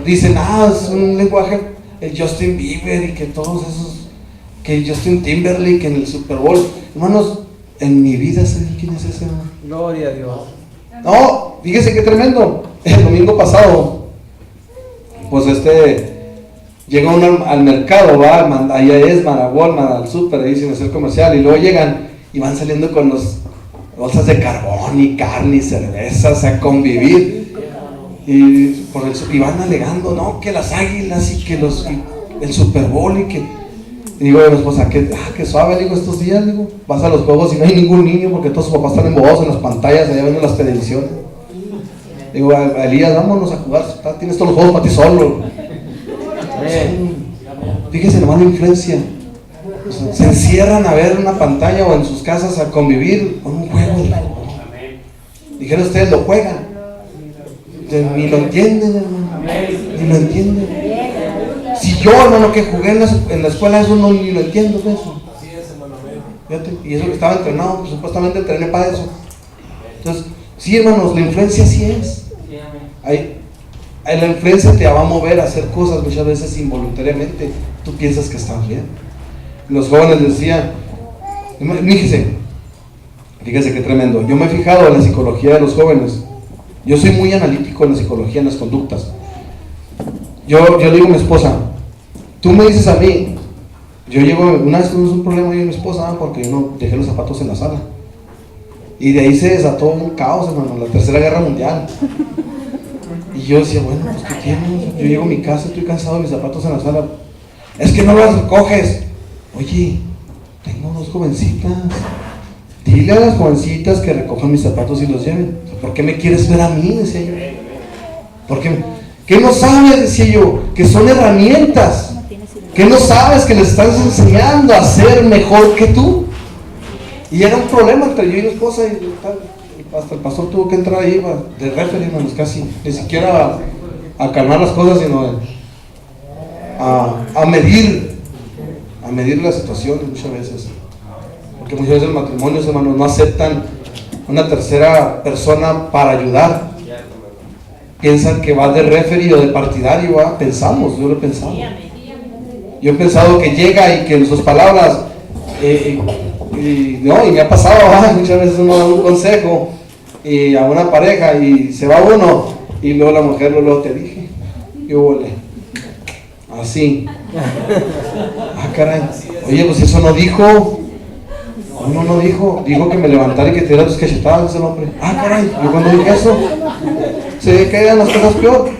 dicen, es un lenguaje, el Justin Bieber y que todos esos, que Justin Timberlake en el Super Bowl. Hermanos, en mi vida sé quién es ese, hermano. Gloria a Dios. No, fíjese qué tremendo. El domingo pasado, pues llega uno al mercado, va, allá es, a Walmart, al super, ahí sin hacer comercial, y luego llegan y van saliendo con los bolsas de carbón y carne y cervezas a convivir. Y van alegando, no, que las águilas y que el Super Bowl y que. Y digo a mi esposa, que suave, digo, estos días, digo, vas a los juegos y no hay ningún niño porque todos sus papás están embobados en las pantallas, allá viendo las televisiones. Digo, Elías, vámonos a jugar, tienes todos los juegos para ti solo. Fíjese nomás la influencia. Se encierran a ver una pantalla o en sus casas a convivir con un juego. Dijeron ustedes, lo juegan. Ni lo entienden, hermano. Ni lo entienden. Si yo, hermano, que jugué en la escuela, eso ni lo entiendo, eso. Fíjate, y eso que estaba entrenado, pues, supuestamente entrené para eso. Entonces, sí, hermanos, la influencia sí es. La influencia te va a mover a hacer cosas muchas veces involuntariamente. Tú piensas que estás bien. Los jóvenes decían, fíjese qué tremendo. Yo me he fijado en la psicología de los jóvenes. Yo soy muy analítico en la psicología, en las conductas. Yo le digo a mi esposa, tú me dices a mí, yo llego, una vez tuvimos un problema yo y mi esposa, porque yo no dejé los zapatos en la sala. Y de ahí se desató un caos, hermano, la Tercera Guerra Mundial. Y yo decía, bueno, pues ¿qué tienes? Yo llego a mi casa, estoy cansado de mis zapatos en la sala. Es que no los recoges. Oye, tengo dos jovencitas. Dile a las jovencitas que recojan mis zapatos y los lleven. ¿Por qué me quieres ver a mí? Decía yo. ¿Por qué? ¿Qué no sabes? Decía yo, que son herramientas. ¿Qué no sabes? Que les estás enseñando a ser mejor que tú. Y era un problema entre yo y mi esposa. Y hasta el pastor tuvo que entrar ahí de referee, hermanos, casi. Ni siquiera a calmar las cosas, sino a medir las situaciones muchas veces. Porque muchas veces los matrimonios, hermanos, no aceptan una tercera persona para ayudar. Piensan que va de referee o de partidario, ¿va? Pensamos, yo lo he pensado. Yo he pensado que llega y que en sus palabras, y me ha pasado, muchas veces uno da un consejo y a una pareja y se va uno y luego la mujer luego te dije, yo volé, así. Caray, oye, pues eso no dijo. No dijo que me levantara y que te diera tus cachetadas el hombre. Caray, yo cuando dije eso, se ve que eran las cosas peor.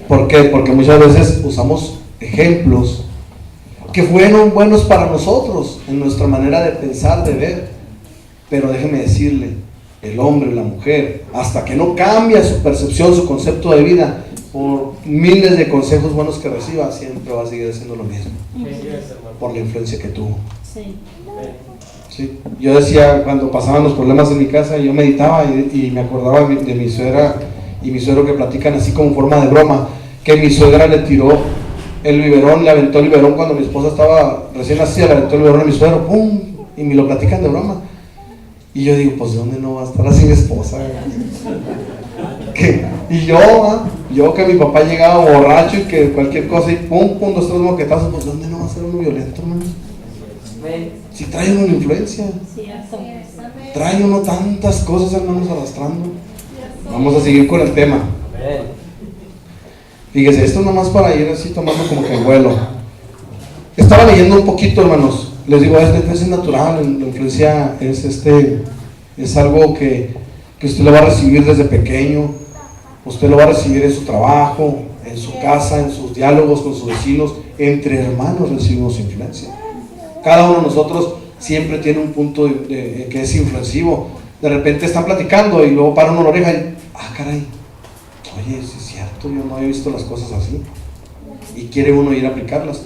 ¿Por qué? Porque muchas veces usamos ejemplos que fueron buenos para nosotros, en nuestra manera de pensar, de ver. Pero déjeme decirle, el hombre, la mujer, hasta que no cambia su percepción, su concepto de vida, por miles de consejos buenos que reciba, siempre va a seguir haciendo lo mismo. Por la influencia que tuvo. Sí. Yo decía, cuando pasaban los problemas en mi casa, yo meditaba y me acordaba de mi suegra y mi suegro, que platican así como forma de broma, que mi suegra le tiró el biberón, le aventó el biberón cuando mi esposa estaba recién nacida, le aventó el biberón a mi suegro, ¡pum! Y me lo platican de broma. Y yo digo, pues ¿de dónde no va a estar así mi esposa? Y yo que mi papá llegaba borracho y que cualquier cosa y pum, 2, 3 moquetazos, pues ¿dónde no va a ser uno violento, hermano? Si trae uno una influencia, trae uno tantas cosas, hermanos, arrastrando. Vamos a seguir con el tema. Fíjese, esto nomás para ir así tomando como que vuelo. Estaba leyendo un poquito, hermanos, les digo, es natural, la influencia es algo que usted lo va a recibir desde pequeño, usted lo va a recibir en su trabajo, en su casa, en sus diálogos con sus vecinos, entre hermanos recibimos influencia. Cada uno de nosotros siempre tiene un punto que es influencivo. De repente están platicando y luego para uno la oreja y, caray, oye, sí es cierto, yo no he visto las cosas así. Y quiere uno ir a aplicarlas.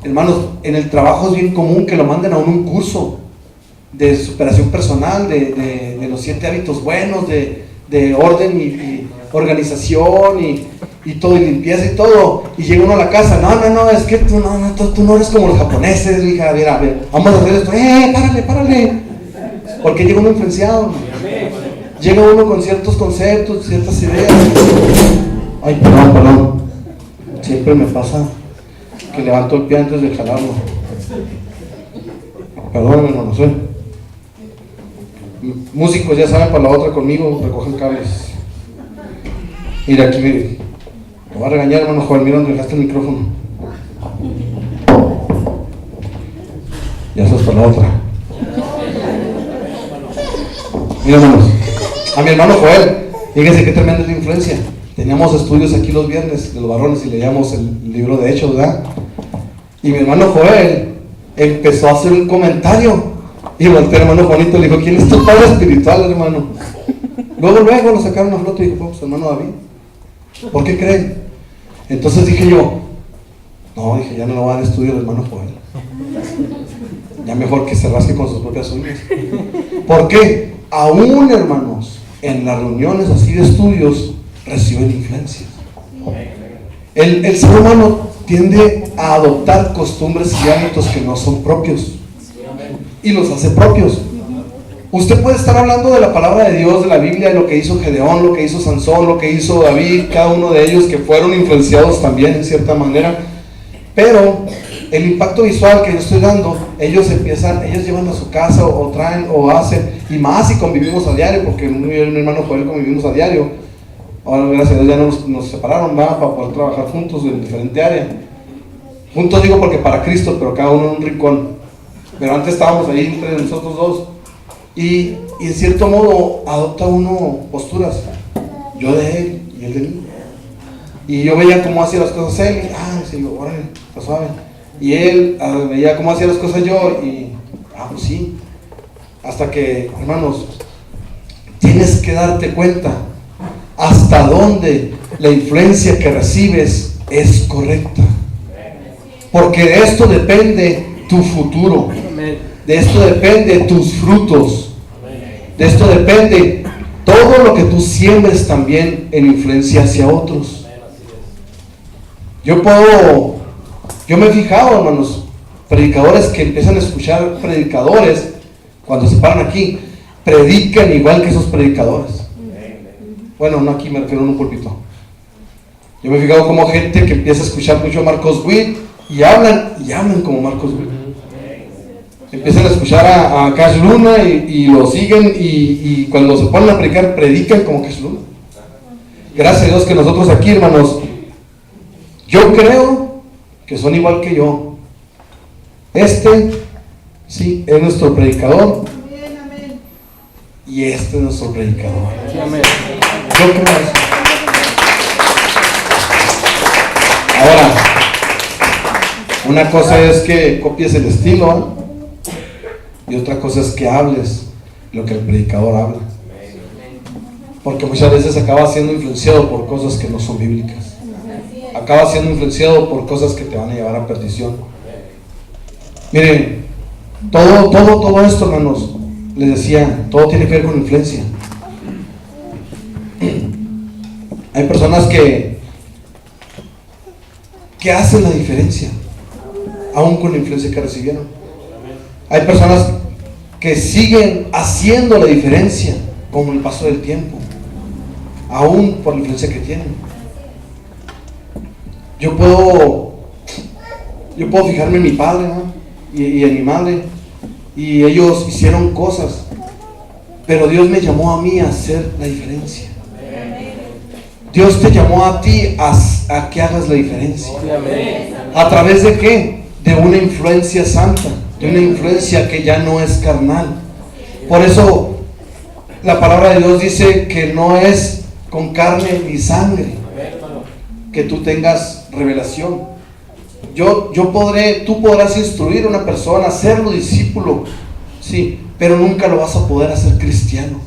Hermanos, en el trabajo es bien común que lo manden a uno un curso de superación personal, de los 7 hábitos buenos, de orden y organización y todo, y limpieza y todo, y llega uno a la casa, no, es que tú no eres como los japoneses, hija, a ver, vamos a hacer esto, párale, porque llega uno influenciado, llega uno con ciertos conceptos, ciertas ideas. Ay, perdón, siempre me pasa que levanto el pie antes de jalarlo, perdóname, no sé. Músicos ya saben, para la otra conmigo recogen cables. Mira aquí, mire, me va a regañar, hermano Joel, mira donde dejaste el micrófono. Ya eso es para la otra. Mira, hermanos, a mi hermano Joel, fíjense qué tremenda es la influencia. Teníamos estudios aquí los viernes de los varones y leíamos el libro de Hechos, ¿verdad? Y mi hermano Joel empezó a hacer un comentario y volteó el hermano Juanito y le dijo, ¿quién es tu padre espiritual, hermano? Luego lo sacaron a flote y dijo, pues hermano David. ¿Por qué creen? Entonces dije yo, ya no le va a dar estudio al hermano Joel. Ya mejor que se rasque con sus propias uñas. ¿Por qué? Aún, hermanos, en las reuniones así de estudios reciben influencias. El ser humano tiende a adoptar costumbres y hábitos que no son propios y los hace propios. Usted puede estar hablando de la palabra de Dios, de la Biblia, de lo que hizo Gedeón, lo que hizo Sansón, lo que hizo David, cada uno de ellos que fueron influenciados también en cierta manera, pero el impacto visual que yo estoy dando, ellos llevan a su casa o traen o hacen, y más si convivimos a diario, porque mi hermano Joel convivimos a diario. Ahora gracias a Dios ya nos separaron, para poder trabajar juntos en diferente área. Juntos digo porque para Cristo, pero cada uno en un rincón. Pero antes estábamos ahí entre nosotros dos. Y en cierto modo adopta uno posturas. Yo de él y él de mí. Y yo veía cómo hacía las cosas él. Sí, órale, está suave. Y él veía cómo hacía las cosas yo. Y, pues sí. Hasta que, hermanos, tienes que darte cuenta hasta dónde la influencia que recibes es correcta. Porque de esto depende tu futuro. De esto depende tus frutos. De esto depende todo lo que tú siembres también en influencia hacia otros. Yo me he fijado, hermanos, predicadores que empiezan a escuchar predicadores, cuando se paran aquí, predican igual que esos predicadores. Bueno, no aquí, me refiero a un púlpito. Yo me he fijado como gente que empieza a escuchar mucho a Marcos Witt y hablan como Marcos Witt. Empiezan a escuchar a Cash Luna y lo siguen y cuando se ponen a predicar, predican como Cash Luna. Gracias a Dios que nosotros aquí, hermanos, yo creo que son igual que yo. Sí, es nuestro predicador. Y este es nuestro predicador. Yo creo eso. Ahora, una cosa es que copies el estilo, y otra cosa es que hables lo que el predicador habla. Porque muchas veces acaba siendo influenciado por cosas que no son bíblicas. Acaba siendo influenciado por cosas que te van a llevar a perdición. Miren, todo esto, hermanos, les decía, todo tiene que ver con influencia. Hay personas que hacen la diferencia, aún con la influencia que recibieron. Hay personas que siguen haciendo la diferencia con el paso del tiempo, aún por la influencia que tienen. Yo puedo fijarme en mi padre, ¿no? y en mi madre, y ellos hicieron cosas, pero Dios me llamó a mí a hacer la diferencia. Dios te llamó a ti a que hagas la diferencia. ¿A través de qué? De una influencia santa, de una influencia que ya no es carnal. Por eso la palabra de Dios dice que no es con carne ni sangre que tú tengas revelación. Tú podrás instruir a una persona, hacerlo discípulo, sí, pero nunca lo vas a poder hacer cristiano.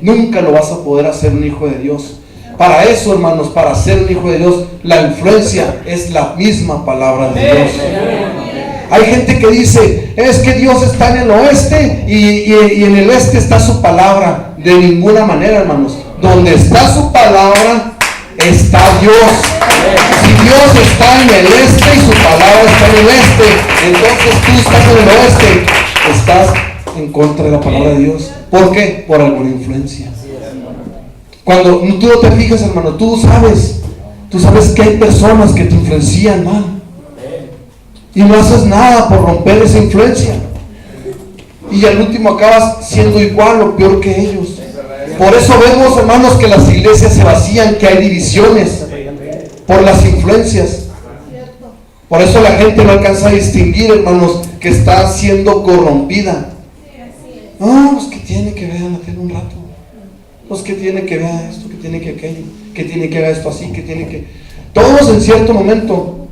Nunca lo vas a poder hacer un hijo de Dios. Para eso, hermanos, para ser un hijo de Dios, la influencia es la misma palabra de Dios. Hay gente que dice, es que Dios está en el oeste y en el este está su palabra. De ninguna manera, hermanos. Donde está su palabra, está Dios. Si Dios está en el este y su palabra está en el este, entonces tú estás en el oeste, estás en contra de la palabra de Dios. ¿Por qué? Por alguna influencia. Cuando tú no te fijas, hermano, tú sabes que hay personas que te influencian mal y no haces nada por romper esa influencia, y al último acabas siendo igual o peor que ellos. Por eso vemos, hermanos, que las iglesias se vacían, que hay divisiones por las influencias. Por eso la gente no alcanza a distinguir, hermanos, que está siendo corrompida. No, pues que tiene que ver, un rato. Pues que tiene que ver esto, que tiene que aquello, que tiene que ver esto así, que tiene que... Todos en cierto momento,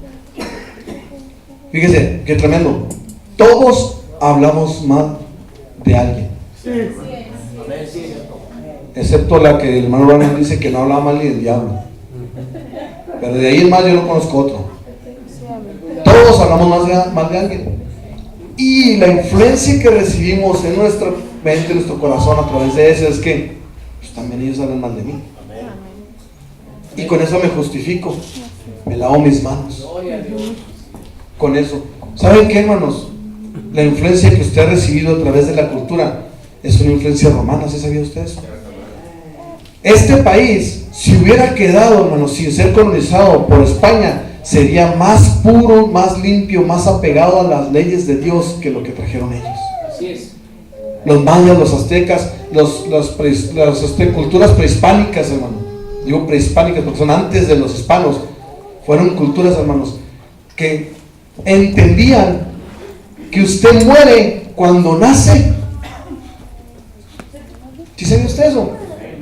fíjese, qué tremendo, todos hablamos mal de alguien. Excepto la que el hermano Branham dice que no hablaba mal ni del diablo. Pero de ahí en más yo no conozco otro. Todos hablamos mal de alguien. Y la influencia que recibimos en nuestra mente, en nuestro corazón a través de eso es que pues también ellos hablan mal de mí. Y con eso me justifico. Me lavo mis manos. Con eso. ¿Saben qué, hermanos? La influencia que usted ha recibido a través de la cultura es una influencia romana. ¿Sí sabía usted eso? Este país, si hubiera quedado, hermanos, sin ser colonizado por España, sería más puro, más limpio, más apegado a las leyes de Dios que lo que trajeron ellos. Así es. Los mayas, los aztecas, las culturas prehispánicas, hermano. Digo prehispánicas porque son antes de los hispanos. Fueron culturas, hermanos, que entendían que usted muere cuando nace. ¿Sí sabe usted eso?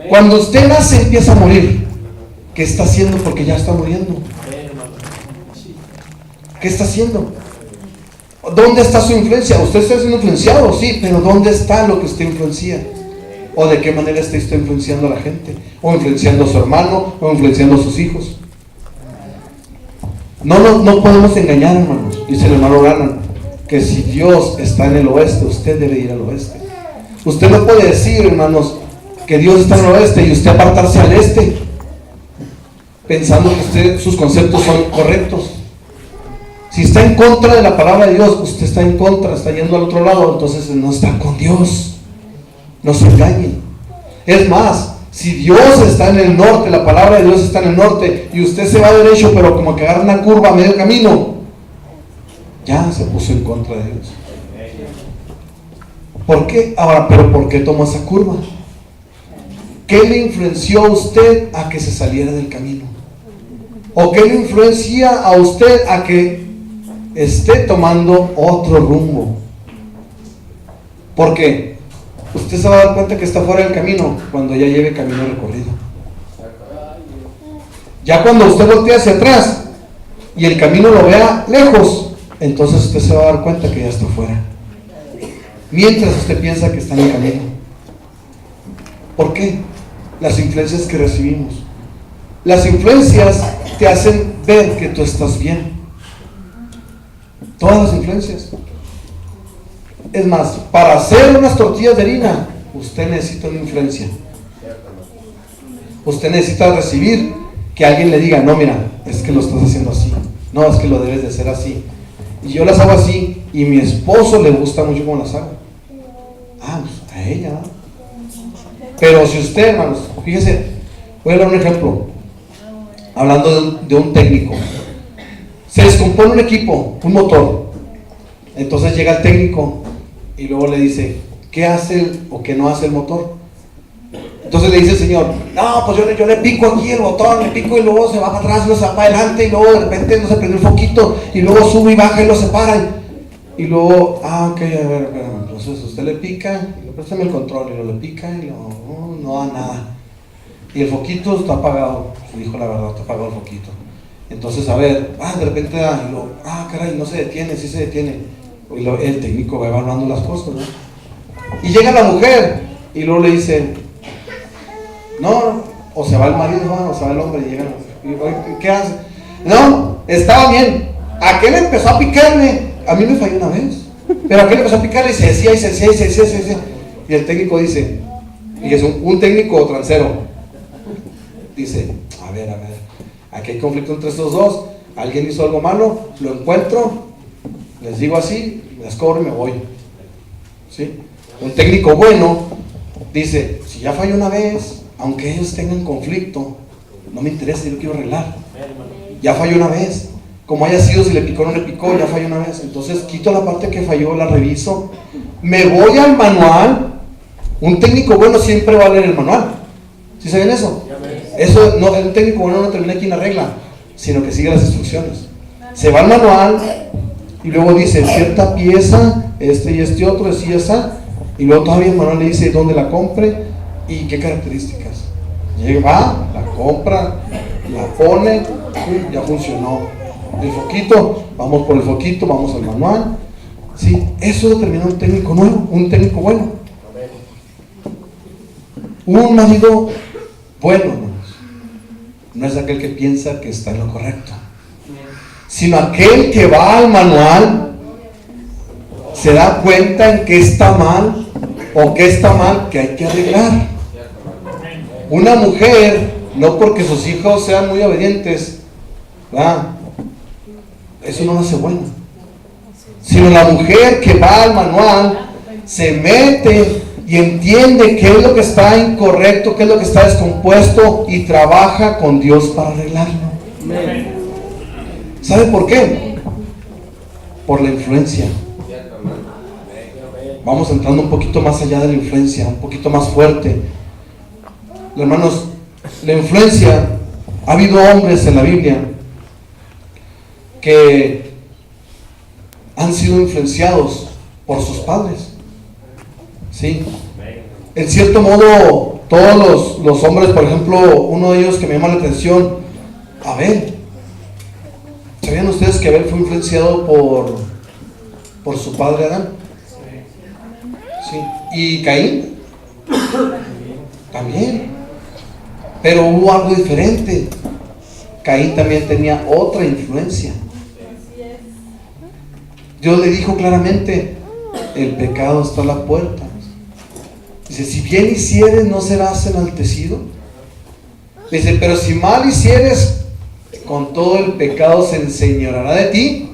Cuando usted nace empieza a morir. ¿Qué está haciendo? Porque ya está muriendo. ¿Qué está haciendo? ¿Dónde está su influencia? Usted está siendo influenciado, sí, pero ¿dónde está lo que usted influencia? ¿O de qué manera está usted influenciando a la gente? ¿O influenciando a su hermano? ¿O influenciando a sus hijos? No podemos engañar, hermanos. Dice el hermano Branham que si Dios está en el oeste, usted debe ir al oeste. Usted no puede decir, hermanos, que Dios está en el oeste y usted apartarse al este, pensando que sus conceptos son correctos. Si está en contra de la palabra de Dios, usted está en contra, está yendo al otro lado, entonces no está con Dios. No se engañen. Es más, si Dios está en el norte, la palabra de Dios está en el norte, y usted se va derecho, pero como que agarra una curva a medio camino, ya se puso en contra de Dios. ¿Por qué? Ahora, ¿pero por qué tomó esa curva? ¿Qué le influenció a usted a que se saliera del camino? ¿O qué le influencia a usted a que esté tomando otro rumbo? ¿Por qué? Usted se va a dar cuenta que está fuera del camino cuando ya lleve camino recorrido. Ya cuando usted voltea hacia atrás y el camino lo vea lejos, entonces usted se va a dar cuenta que ya está fuera. Mientras usted piensa que está en el camino. ¿Por qué? Las influencias que recibimos. Las influencias te hacen ver que tú estás bien. Todas las influencias. Es más, para hacer unas tortillas de harina, usted necesita una influencia. Usted necesita recibir que alguien le diga, no, mira, es que lo estás haciendo así. No, es que lo debes de hacer así. Y yo las hago así, y mi esposo le gusta mucho cómo las hago. Ah, pues a ella, ¿no? Pero si usted, hermanos, fíjese, voy a dar un ejemplo. Hablando de un técnico. Se descompone un equipo, un motor. Entonces llega el técnico y luego le dice, ¿qué hace o qué no hace el motor? Entonces le dice el señor, no, pues yo le pico aquí el botón, le pico y luego se va para atrás, luego se va para adelante y luego de repente no se prende el foquito y luego sube y baja y lo separa. Y luego, ok, a ver, entonces usted le pica, y le préstame el control, y lo le pica y no da nada. Y el foquito está apagado, dijo la verdad, está apagado el foquito. Entonces, a ver, de repente da, y luego, caray, no se detiene, sí se detiene. Y el técnico va evaluando las cosas, ¿no? Y llega la mujer, y luego le dice, no, o se va el marido, o se va el hombre, y llega, y ¿qué hace? No, estaba bien. Aquel empezó a picarme, a mí me falló una vez, pero aquel empezó a picarle y se decía. Y el técnico dice, y es un técnico transero, dice, a ver, aquí hay conflicto entre estos dos, alguien hizo algo malo, lo encuentro, les digo así, les cobro y me voy. ¿Sí? Un técnico bueno dice, si ya falló una vez, aunque ellos tengan conflicto, no me interesa, yo quiero arreglar. Ya falló una vez, como haya sido, si le picó o no le picó, ya falló una vez. Entonces quito la parte que falló, la reviso, me voy al manual. Un técnico bueno siempre va a leer el manual. ¿Sí saben eso? Eso no, el técnico bueno no termina aquí en la regla, sino que sigue las instrucciones. Se va al manual y luego dice cierta pieza, este y este otro, así y así, y luego todavía el manual le dice dónde la compre y qué características. Llega, la compra, la pone, ya funcionó. El foquito, vamos por el foquito, vamos al manual. Sí, eso determina un técnico nuevo, un técnico bueno. Un marido bueno, hermanos, no es aquel que piensa que está en lo correcto, sino aquel que va al manual, se da cuenta en qué está mal o qué está mal que hay que arreglar. Una mujer, no porque sus hijos sean muy obedientes, ¿verdad?, eso no lo hace bueno, sino la mujer que va al manual, se mete y entiende qué es lo que está incorrecto, qué es lo que está descompuesto y trabaja con Dios para arreglarlo. ¿Sabe por qué? Por la influencia. Vamos entrando un poquito más allá de la influencia, un poquito más fuerte. Hermanos, la influencia, ha habido hombres en la Biblia que han sido influenciados por sus padres. Sí. En cierto modo, todos los hombres, por ejemplo, uno de ellos que me llama la atención, Abel. ¿Sabían ustedes que Abel fue influenciado por su padre Adán? Sí. ¿Y Caín? También. Pero hubo algo diferente. Caín también tenía otra influencia. Dios le dijo claramente, el pecado está a la puerta. Dice, si bien hicieres, no serás enaltecido. Dice, pero si mal hicieres, con todo el pecado se enseñoreará de ti,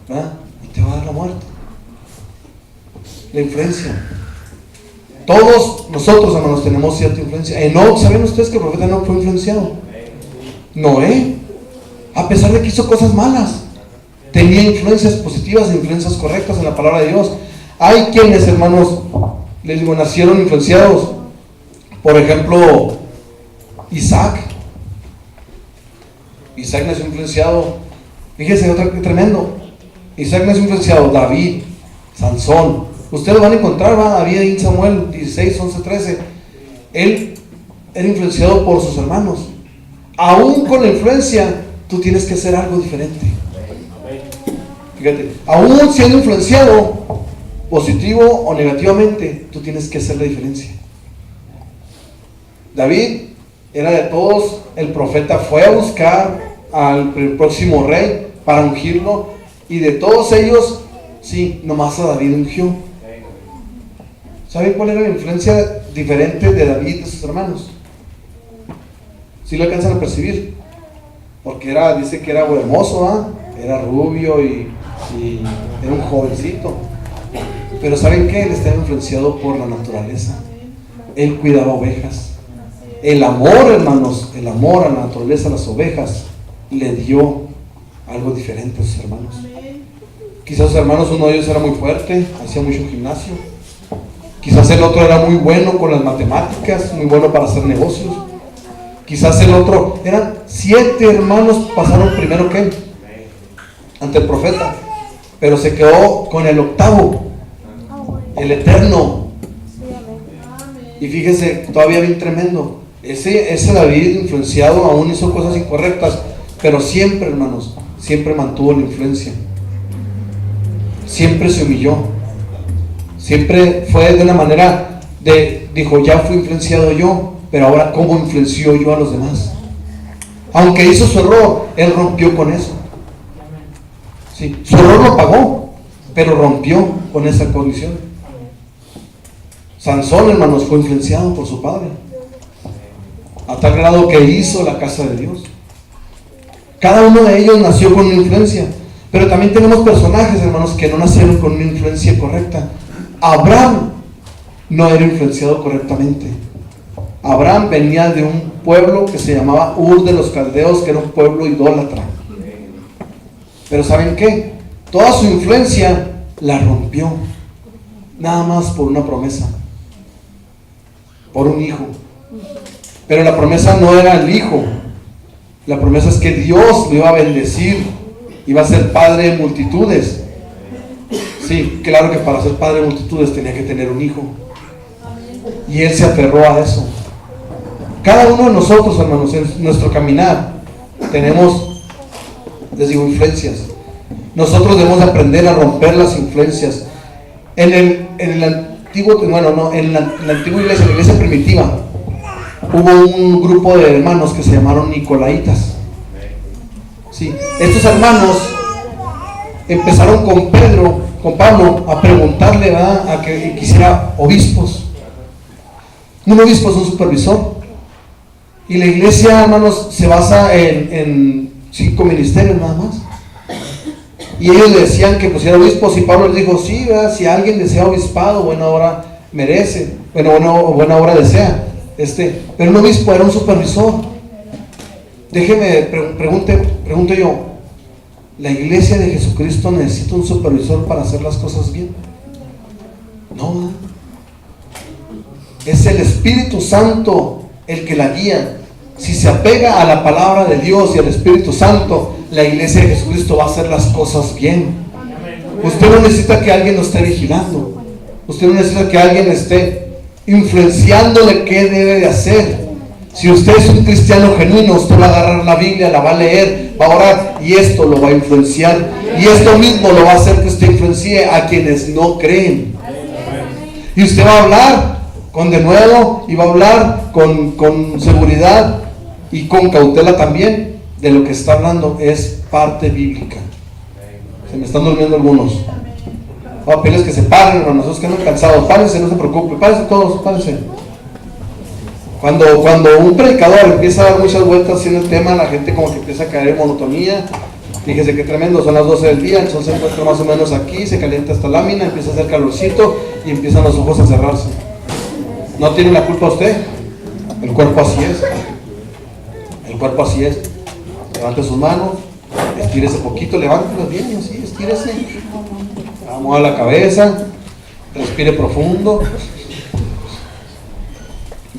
¿verdad?, y te va a dar la muerte. La influencia. Todos nosotros, hermanos, tenemos cierta influencia. Enoc, ¿saben ustedes que el profeta Enoc fue influenciado? Noé, a pesar de que hizo cosas malas, tenía influencias positivas e influencias correctas en la palabra de Dios. Hay quienes, hermanos, les digo, nacieron influenciados. Por ejemplo, Isaac nació influenciado. Fíjense, otro que tremendo. Isaac nació influenciado. David, Sansón. Ustedes lo van a encontrar, ¿va? David en Samuel 16, 11, 13. Él era influenciado por sus hermanos. Aún con la influencia, tú tienes que hacer algo diferente. Fíjate, aún siendo influenciado, positivo o negativamente, tú tienes que hacer la diferencia. David era de todos, el profeta fue a buscar al próximo rey para ungirlo, y de todos ellos, sí, nomás a David ungió. ¿Saben cuál era la influencia diferente de David y de sus hermanos? ¿Sí lo alcanzan a percibir? Porque dice que era hermoso, era rubio y era un jovencito. Pero ¿saben qué? Él estaba influenciado por la naturaleza. Él cuidaba ovejas. El amor, hermanos, el amor a la naturaleza, a las ovejas, le dio algo diferente a sus hermanos. Quizás sus hermanos, uno de ellos era muy fuerte, hacía mucho gimnasio. Quizás el otro era muy bueno con las matemáticas, muy bueno para hacer negocios. Quizás el otro, eran 7 hermanos, pasaron primero que él ante el profeta. pero se quedó con el octavo, el eterno. Y fíjese, todavía bien tremendo. Ese David, influenciado, aún hizo cosas incorrectas, pero siempre, hermanos, siempre mantuvo la influencia. Siempre se humilló. Siempre fue de una manera dijo, ya fui influenciado yo, pero ahora ¿cómo influenció yo a los demás? Aunque hizo su error, él rompió con eso. Sí, su error lo pagó, pero rompió con esa condición. Sansón, hermanos, fue influenciado por su padre, a tal grado que hizo la casa de Dios. Cada uno de ellos nació con una influencia, pero también tenemos personajes, hermanos, que no nacieron con una influencia correcta. Abraham no era influenciado correctamente. Abraham venía de un pueblo que se llamaba Ur de los Caldeos, que era un pueblo idólatra. Pero ¿saben qué? Toda su influencia la rompió, nada más por una promesa, por un hijo. Pero la promesa no era el hijo. La promesa es que Dios lo iba a bendecir, iba a ser padre de multitudes. Sí, claro que para ser padre de multitudes tenía que tener un hijo. Y él se aferró a eso. Cada uno de nosotros, hermanos, en nuestro caminar tenemos, les digo, influencias. Nosotros debemos aprender a romper las influencias. En la antigua iglesia, la iglesia primitiva, hubo un grupo de hermanos que se llamaron Nicolaitas. Sí, estos hermanos empezaron con Pablo, a preguntarle, ¿verdad?, a que quisiera obispos. Un obispo es un supervisor. Y la iglesia, hermanos, se basa en 5 ministerios nada más. Y ellos le decían que pusiera obispos, y Pablo les dijo, sí, ¿verdad?, si alguien desea obispado, buena obra merece, buena obra desea. Pero un obispo era un supervisor. Déjeme, pregunto yo, ¿la iglesia de Jesucristo necesita un supervisor para hacer las cosas bien? No, ¿verdad? Es el Espíritu Santo el que la guía. Si se apega a la palabra de Dios y al Espíritu Santo, la iglesia de Jesucristo va a hacer las cosas bien. Usted no necesita que alguien lo esté vigilando. Usted no necesita que alguien esté influenciándole qué debe de hacer. Si usted es un cristiano genuino, usted va a agarrar la Biblia, la va a leer, va a orar, y esto lo va a influenciar. Y esto mismo lo va a hacer que usted influencie a quienes no creen. Y usted va a hablar con denuedo, y va a hablar con seguridad y con cautela también de lo que está hablando. Es parte bíblica. Se me están durmiendo algunos. Voy a pedirles que se paren, hermanos, esos que andan cansados. Párense, no se preocupen, párense todos, párense. Cuando un predicador empieza a dar muchas vueltas en el tema, la gente como que empieza a caer en monotonía. Fíjese qué tremendo, son las 12 del día, entonces se encuentra más o menos aquí, se calienta esta lámina, empieza a hacer calorcito y empiezan los ojos a cerrarse. No tiene la culpa usted, el cuerpo así es. El cuerpo así es. Levante sus manos, estírese poquito, levántelas bien, así, estírese. Mueva la cabeza, respire profundo.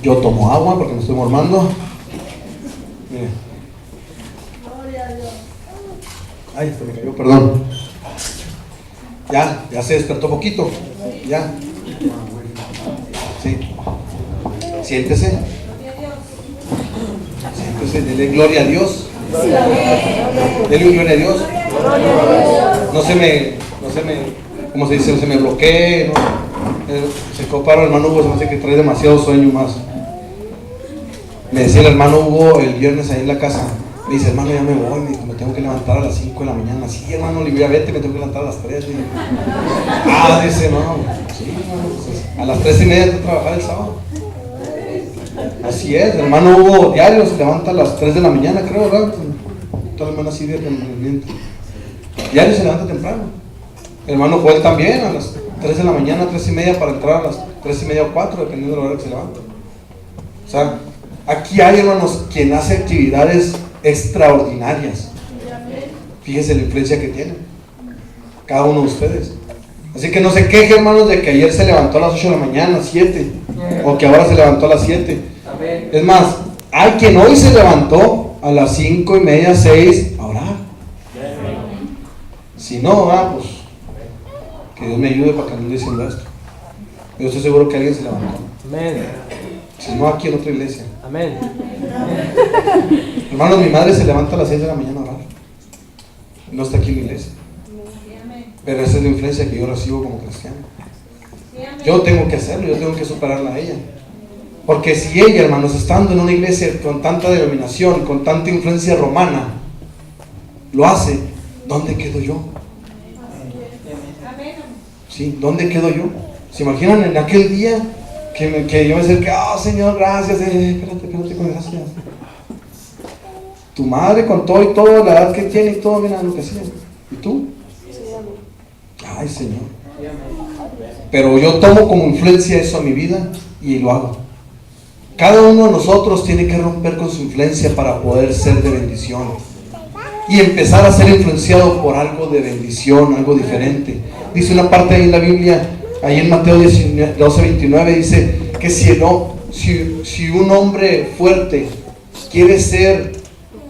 Yo tomo agua porque me estoy mormando. Mire. Ay, se me cayó, perdón. Ya se despertó poquito. Ya. Sí. Siéntese. Siéntese, dele gloria a Dios. Dele gloria a Dios. No se me, ¿cómo se dice? No se me bloquee, ¿no? Se compara el hermano Hugo, se me hace que trae demasiado sueño más. Me decía el hermano Hugo el viernes ahí en la casa, me dice, hermano, ya me voy, me tengo que levantar a las 5 de la mañana. Sí, hermano, Olivia, vete, me tengo que levantar a las 3. Dice, no, sí, hermano, pues, a las 3:30 tengo que trabajar el sábado. Así es, el hermano Hugo diario se levanta a las 3 de la mañana, creo, ¿verdad? Toda la semana así de rendimiento. Diario se levanta temprano. El hermano Joel también, a las 3 de la mañana, 3:30 para entrar a las 3:30 o 4, dependiendo de la hora que se levanta. O sea, aquí hay, hermanos, quien hace actividades extraordinarias. Fíjense la influencia que tienen cada uno de ustedes. Así que no se queje, hermanos, de que ayer se levantó a las 8 de la mañana, 7, o que ahora se levantó a las 7. Es más, hay quien hoy se levantó a las 5:30, 6 a orar. Si no, pues Que Dios me ayude para que no ande diciendo esto. Yo estoy seguro que alguien se levantó. Amén. Si no, aquí en otra iglesia. Amén. Hermanos, mi madre se levanta a las 6 de la mañana a orar. No está aquí en la iglesia. Pero esa es la influencia que yo recibo como cristiano. Yo tengo que hacerlo, yo tengo que superarla a ella. Porque si ella, hermanos, estando en una iglesia con tanta denominación, con tanta influencia romana, lo hace, ¿dónde quedo yo? Sí, ¿dónde quedo yo? ¿Se imaginan en aquel día que yo me acerqué, Señor, gracias, espérate, con gracias? Tu madre con todo y todo, la edad que tiene y todo, mira lo que hacía. ¿Y tú? Ay, Señor. Pero yo tomo como influencia eso a mi vida y lo hago. Cada uno de nosotros tiene que romper con su influencia para poder ser de bendición y empezar a ser influenciado por algo de bendición, algo diferente. Dice una parte ahí en la Biblia, ahí en Mateo 12:29, dice que si un hombre fuerte quiere ser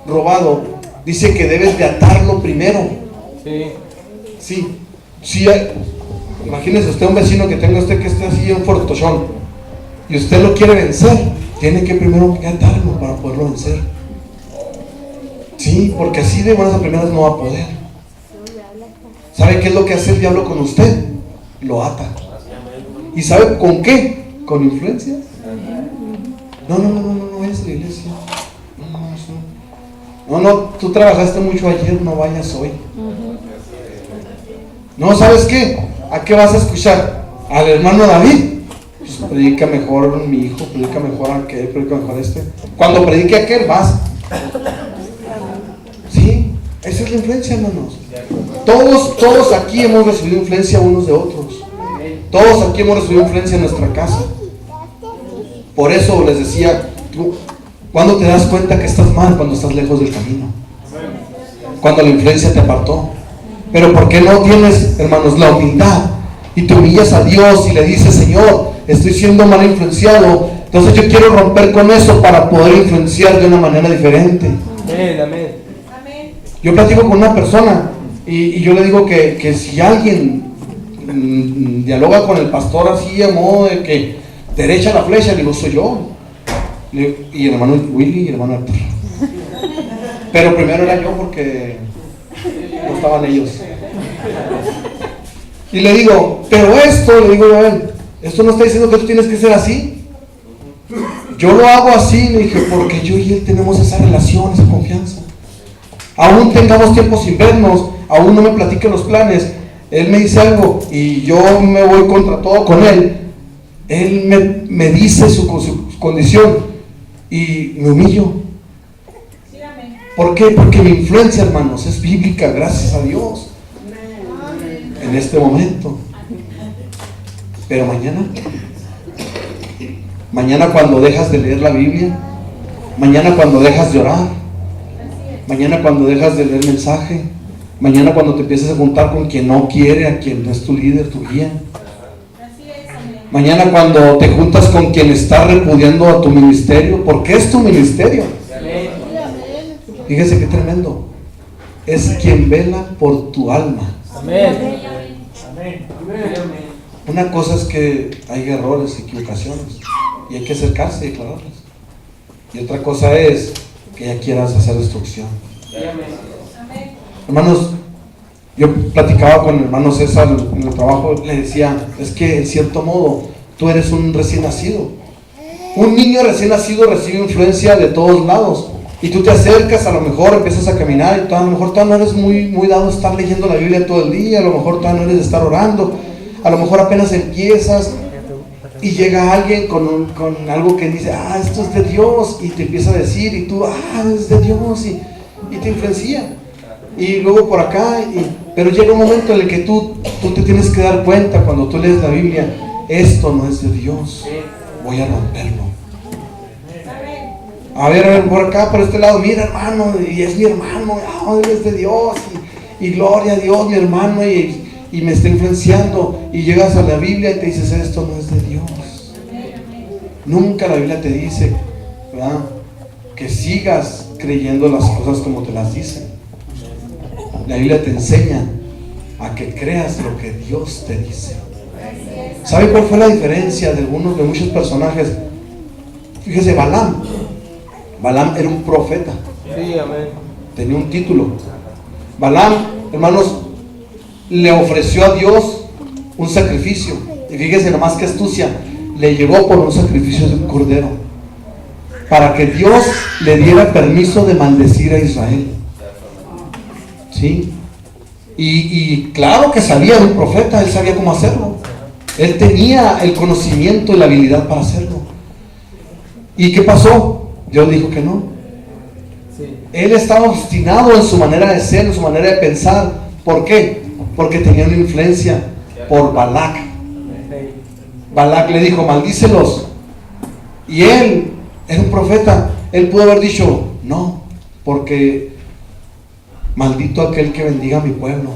robado, dice que debes de atarlo primero. Sí. Imagínese usted un vecino que tenga usted que esté así en fortochón y usted lo quiere vencer, tiene que primero atarlo para poderlo vencer. Sí, porque así de buenas a primeras no va a poder. ¿Sabe qué es lo que hace el diablo con usted? Lo ata. ¿Y sabe con qué? Con influencias. No vayas a la iglesia. No, tú trabajaste mucho ayer, no vayas hoy. No, ¿sabes qué? ¿A qué vas a escuchar? ¿Al hermano David? Pues predica mejor mi hijo, predica mejor aquel, predica mejor este. Cuando predique aquel, vas. Sí, esa es la influencia, hermanos. Todos aquí hemos recibido influencia unos de otros. Todos aquí hemos recibido influencia en nuestra casa. Por eso les decía, ¿cuándo te das cuenta que estás mal? Cuando estás lejos del camino. Cuando la influencia te apartó. Pero ¿por qué no tienes, hermanos, la humildad? Y te humillas a Dios y le dices, Señor, estoy siendo mal influenciado. Entonces yo quiero romper con eso para poder influenciar de una manera diferente. Amén. Yo platico con una persona y yo le digo que si alguien dialoga con el pastor así a modo de que derecha la flecha, le digo, soy yo. Y el hermano Willy y el hermano Héctor. Pero primero era yo porque no estaban ellos. Y le digo, pero le digo a él, esto no está diciendo que tú tienes que ser así. Yo lo hago así, le dije, porque yo y él tenemos esa relación, esa confianza. Aún tengamos tiempo sin vernos, aún no me platique los planes, él me dice algo y yo me voy contra todo con él. Él me dice su condición y me humillo. ¿Por qué? Porque mi influencia, hermanos, es bíblica, gracias a Dios. En este momento. Pero mañana cuando dejas de leer la Biblia, mañana cuando dejas de orar, mañana cuando dejas de leer mensaje, mañana cuando te empiezas a juntar con quien no quiere, a quien no es tu líder, tu guía, mañana cuando te juntas con quien está repudiando a tu ministerio, porque es tu ministerio. Fíjese qué tremendo. Es quien vela por tu alma. Amén. Una cosa es que hay errores, equivocaciones, y hay que acercarse y declararlas. Y otra cosa es que ya quieras hacer destrucción. Hermanos, yo platicaba con el hermano César en el trabajo, le decía, es que en cierto modo tú eres un recién nacido. Un niño recién nacido recibe influencia de todos lados. Y tú te acercas, a lo mejor empiezas a caminar y a lo mejor todavía no eres muy dado a estar leyendo la Biblia todo el día, a lo mejor todavía no eres de estar orando, a lo mejor apenas empiezas y llega alguien con algo que dice, esto es de Dios, y te empieza a decir, y tú, es de Dios, y te influencia. Y luego por acá, pero llega un momento en el que tú te tienes que dar cuenta cuando tú lees la Biblia, esto no es de Dios, voy a romperlo. A ver, por acá, por este lado, mira hermano, y es mi hermano, él es de Dios, y gloria a Dios, mi hermano, y me está influenciando, y llegas a la Biblia y te dices, esto no es de Dios. Nunca la Biblia te dice, ¿verdad?, que sigas creyendo las cosas como te las dicen. La Biblia te enseña a que creas lo que Dios te dice. ¿Sabe cuál fue la diferencia de muchos personajes? Fíjese, Balaam era un profeta. Sí, amén. Tenía un título. Balaam, hermanos, le ofreció a Dios un sacrificio. Y fíjese nomás qué astucia. Le llegó por un sacrificio de un cordero, para que Dios le diera permiso de maldecir a Israel. ¿Sí? Y claro que sabía de un profeta, él sabía cómo hacerlo. Él tenía el conocimiento y la habilidad para hacerlo. ¿Y qué pasó? Dios dijo que no. Él estaba obstinado en su manera de ser, en su manera de pensar. ¿Por qué? Porque tenía una influencia por Balac. Balac le dijo, maldícelos. Y él era un profeta. Él pudo haber dicho, no, porque maldito aquel que bendiga a mi pueblo.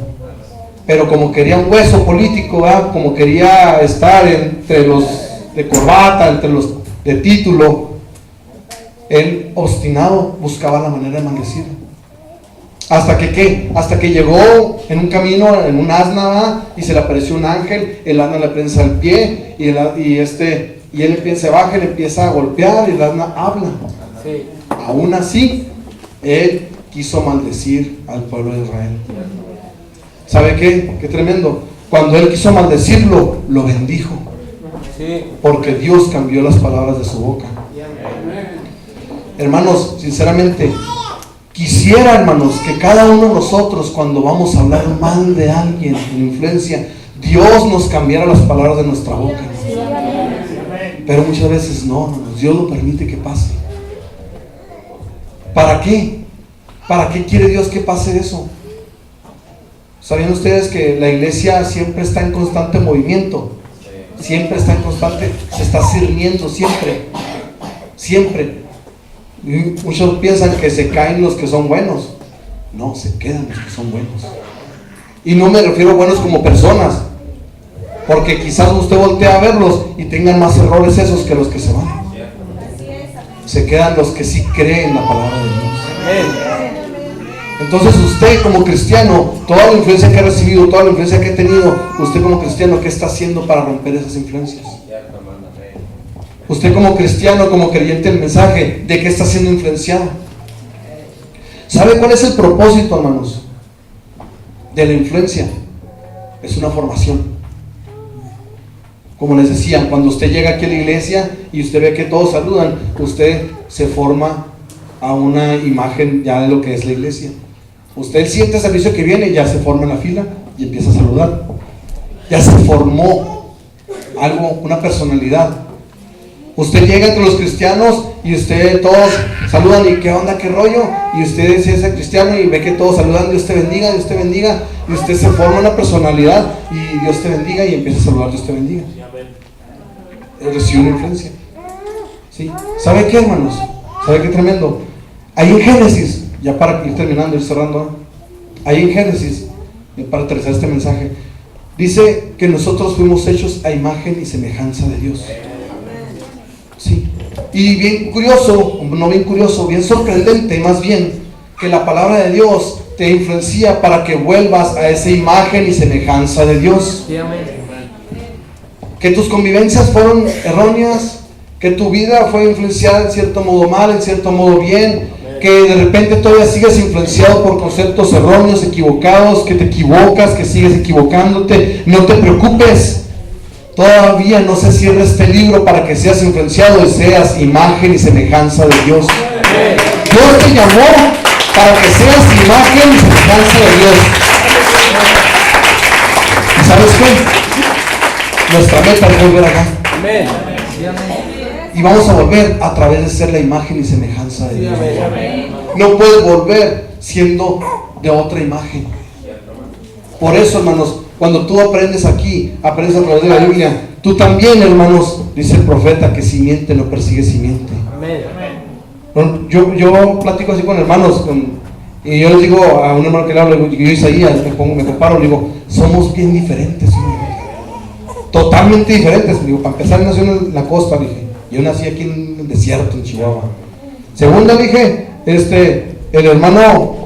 Pero como quería un hueso político, ¿verdad? Como quería estar entre los de corbata, entre los de título, él obstinado buscaba la manera de maldecir. Hasta que ¿qué? Hasta que llegó en un camino, en un asna, ¿verdad? Y se le apareció un ángel. El asna le prensa el pie y él se baja y le empieza a golpear, y el asna habla. Sí. Aún así, él quiso maldecir al pueblo de Israel. ¿Sabe qué? Qué tremendo. Cuando él quiso maldecirlo, lo bendijo. Sí. Porque Dios cambió las palabras de su boca. Hermanos, sinceramente, quisiera, hermanos, que cada uno de nosotros, cuando vamos a hablar mal de alguien con influencia, Dios nos cambiara las palabras de nuestra boca. Pero muchas veces no, Dios lo permite que pase. ¿Para qué? ¿Para qué quiere Dios que pase eso? ¿Sabían ustedes que la iglesia siempre está en constante movimiento? Siempre está en constante, se está sirviendo siempre. Y muchos piensan que se caen los que son buenos. No, se quedan los que son buenos. Y no me refiero a buenos como personas, porque quizás usted voltea a verlos y tengan más errores esos que los que se van. Se quedan los que sí creen la palabra de Dios. Entonces usted como cristiano, toda la influencia que ha recibido, toda la influencia que ha tenido, usted como cristiano, ¿qué está haciendo para romper esas influencias? Usted como cristiano, como creyente del mensaje, ¿de qué está siendo influenciado? ¿Sabe cuál es el propósito, hermanos, de la influencia? Es una formación. Como les decía, cuando usted llega aquí a la iglesia y usted ve que todos saludan, usted se forma a una imagen ya de lo que es la iglesia. Usted el siguiente servicio que viene ya se forma en la fila y empieza a saludar. Ya se formó algo, una personalidad. Usted llega entre los cristianos y usted todos saludan y qué onda, qué rollo, y usted es ese cristiano y ve que todos saludan, Dios te bendiga, Dios te bendiga, y usted se forma una personalidad y Dios te bendiga y empieza a saludar, Dios te bendiga. Recibe una influencia. ¿Sí? ¿Sabe qué, hermanos? ¿Sabe qué tremendo? Ahí en Génesis, ya para ir terminando, ir cerrando, ahí en Génesis, para aterrizar este mensaje, dice que nosotros fuimos hechos a imagen y semejanza de Dios. Sí. Y bien curioso, no bien curioso, bien sorprendente, más bien, que la palabra de Dios te influencia para que vuelvas a esa imagen y semejanza de Dios. Que tus convivencias fueron erróneas, que tu vida fue influenciada en cierto modo mal, en cierto modo bien, que de repente todavía sigues influenciado por conceptos erróneos, equivocados, que te equivocas, que sigues equivocándote. No te preocupes. Todavía no se cierra este libro para que seas influenciado y seas imagen y semejanza de Dios. Dios te llamó para que seas imagen y semejanza de Dios. ¿Y sabes qué? Nuestra meta es volver acá. Y vamos a volver a través de ser la imagen y semejanza de Dios. No puedes volver siendo de otra imagen. Por eso, hermanos, cuando tú aprendes aquí, aprendes a través de la Biblia, tú también, hermanos, dice el profeta, que simiente no persigue simiente. Yo platico así con hermanos, y yo les digo a un hermano que le hablo, yo Isaías, me comparo, le digo, somos bien diferentes, totalmente diferentes. Digo, para empezar, nació en la costa, dije, yo nací aquí en el desierto, en Chihuahua. Segunda, dije, el hermano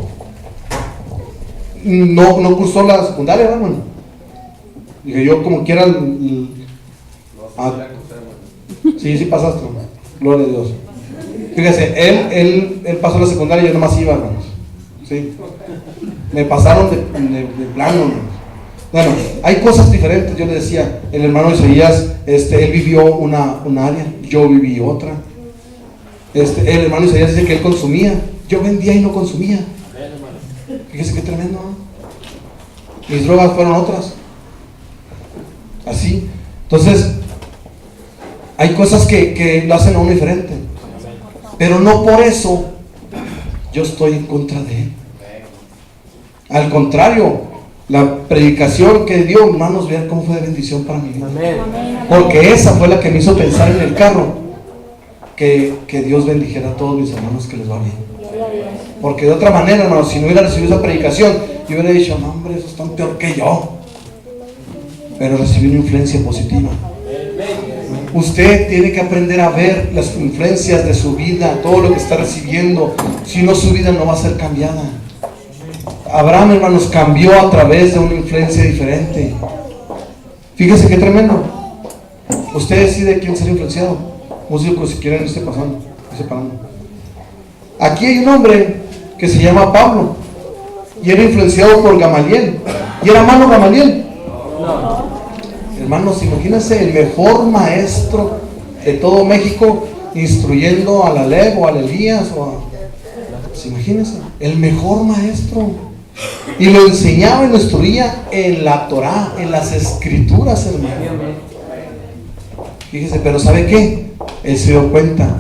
no cursó la secundaria, hermano. Dije, yo como quiera sí pasaste, hermano. Gloria a Dios. Fíjese, él pasó la secundaria y yo nomás iba, hermanos. Sí. Me pasaron de plano, hermanos. Bueno, hay cosas diferentes. Yo le decía, el hermano Isaías, él vivió una área, yo viví otra. El hermano Isaías dice que él consumía, yo vendía y no consumía. Fíjese qué tremendo, ¿no? Mis drogas fueron otras. Así. Entonces, hay cosas que lo hacen a uno diferente. Pero no por eso yo estoy en contra de él. Al contrario, la predicación que dio, hermanos, vean cómo fue de bendición para mí. Porque esa fue la que me hizo pensar en el carro, que Dios bendijera a todos mis hermanos que les va bien. Porque de otra manera, hermanos, si no hubiera recibido esa predicación, yo hubiera dicho, no, hombre, esos están peor que yo. Pero recibí una influencia positiva. Usted tiene que aprender a ver las influencias de su vida, todo lo que está recibiendo. Si no, su vida no va a ser cambiada. Abraham, hermanos, cambió a través de una influencia diferente. Fíjese qué tremendo. Usted decide quién ser influenciado. Músicos, si quieren, esté pasando. Aquí hay un hombre que se llama Pablo y era influenciado por Gamaliel. ¿Y era malo Gamaliel? No. Hermanos, imagínense el mejor maestro de todo México instruyendo a la Lev o a Elías imagínense, el mejor maestro, y lo enseñaba y lo instruía en la Torá, en las escrituras, hermano. Fíjese, pero ¿sabe qué? Él se dio cuenta